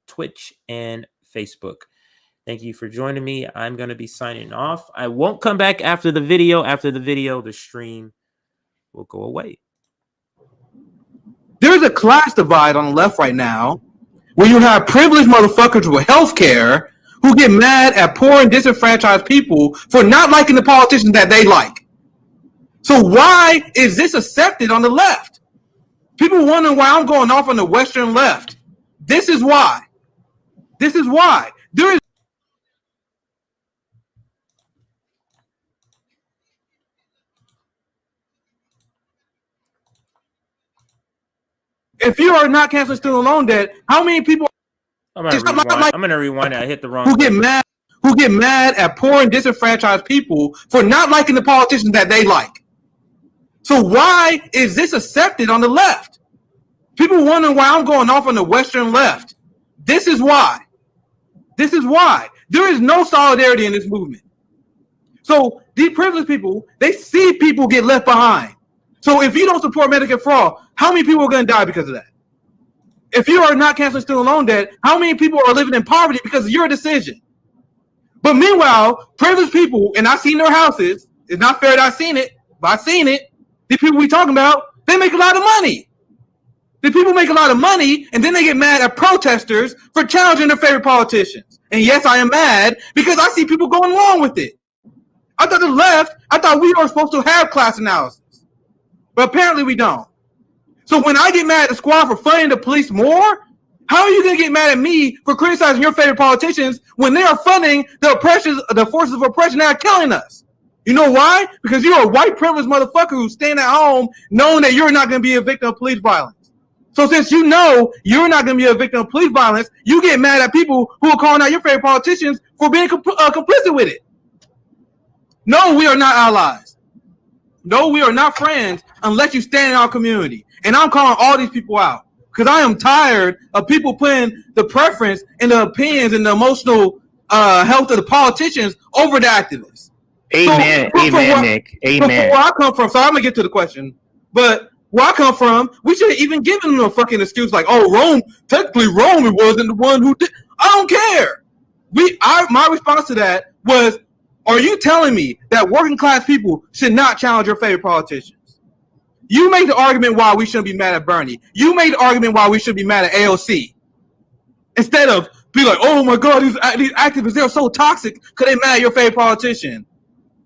Twitch, and Facebook. Thank you for joining me. I'm going to be signing off. I won't come back after the video. After the video, the stream will go away. There's a class divide on the left right now where you have privileged motherfuckers with health care who get mad at poor and disenfranchised people for not liking the politicians that they like. So why is this accepted on the left? People wondering why I'm going off on the Western left. This is why. This is why. There is if you are not canceling student loan debt, how many people I'm gonna rewind it. I hit the wrong who get mad at poor and disenfranchised people for not liking the politicians that they like. So why is this accepted on the left? People wondering why I'm going off on the Western left. This is why. This is why. There is no solidarity in this movement. So these privileged people, they see people get left behind. So if you don't support Medicare for all, how many people are going to die because of that? If you are not canceling student loan debt, how many people are living in poverty because of your decision? But meanwhile, privileged people, and I've seen their houses, it's not fair that I've seen it, but I've seen it. The people we talking about, they make a lot of money. The people make a lot of money, and then they get mad at protesters for challenging their favorite politicians. And yes, I am mad because I see people going along with it. I thought we were supposed to have class analysis. But apparently we don't. So when I get mad at the squad for funding the police more, how are you going to get mad at me for criticizing your favorite politicians when they are funding the forces of oppression that are killing us? You know why? Because you're a white privileged motherfucker who's staying at home knowing that you're not going to be a victim of police violence. So since you know you're not going to be a victim of police violence, you get mad at people who are calling out your favorite politicians for being complicit with it. No, we are not allies. No, we are not friends unless you stand in our community. And I'm calling all these people out because I am tired of people putting the preference and the opinions and the emotional health of the politicians over the activists. Amen. So, Amen, Nick. Amen. Where I come from, so I'm going to get to the question, but where I come from, we shouldn't even give them a fucking excuse like, oh, Rome wasn't the one who did. I don't care. My response to that was, are you telling me that working class people should not challenge your favorite politicians? You make the argument why we shouldn't be mad at Bernie. You made the argument why we should be mad at AOC. Instead of be like, oh my God, these activists, they're so toxic because they mad at your favorite politician.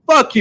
Fuck you.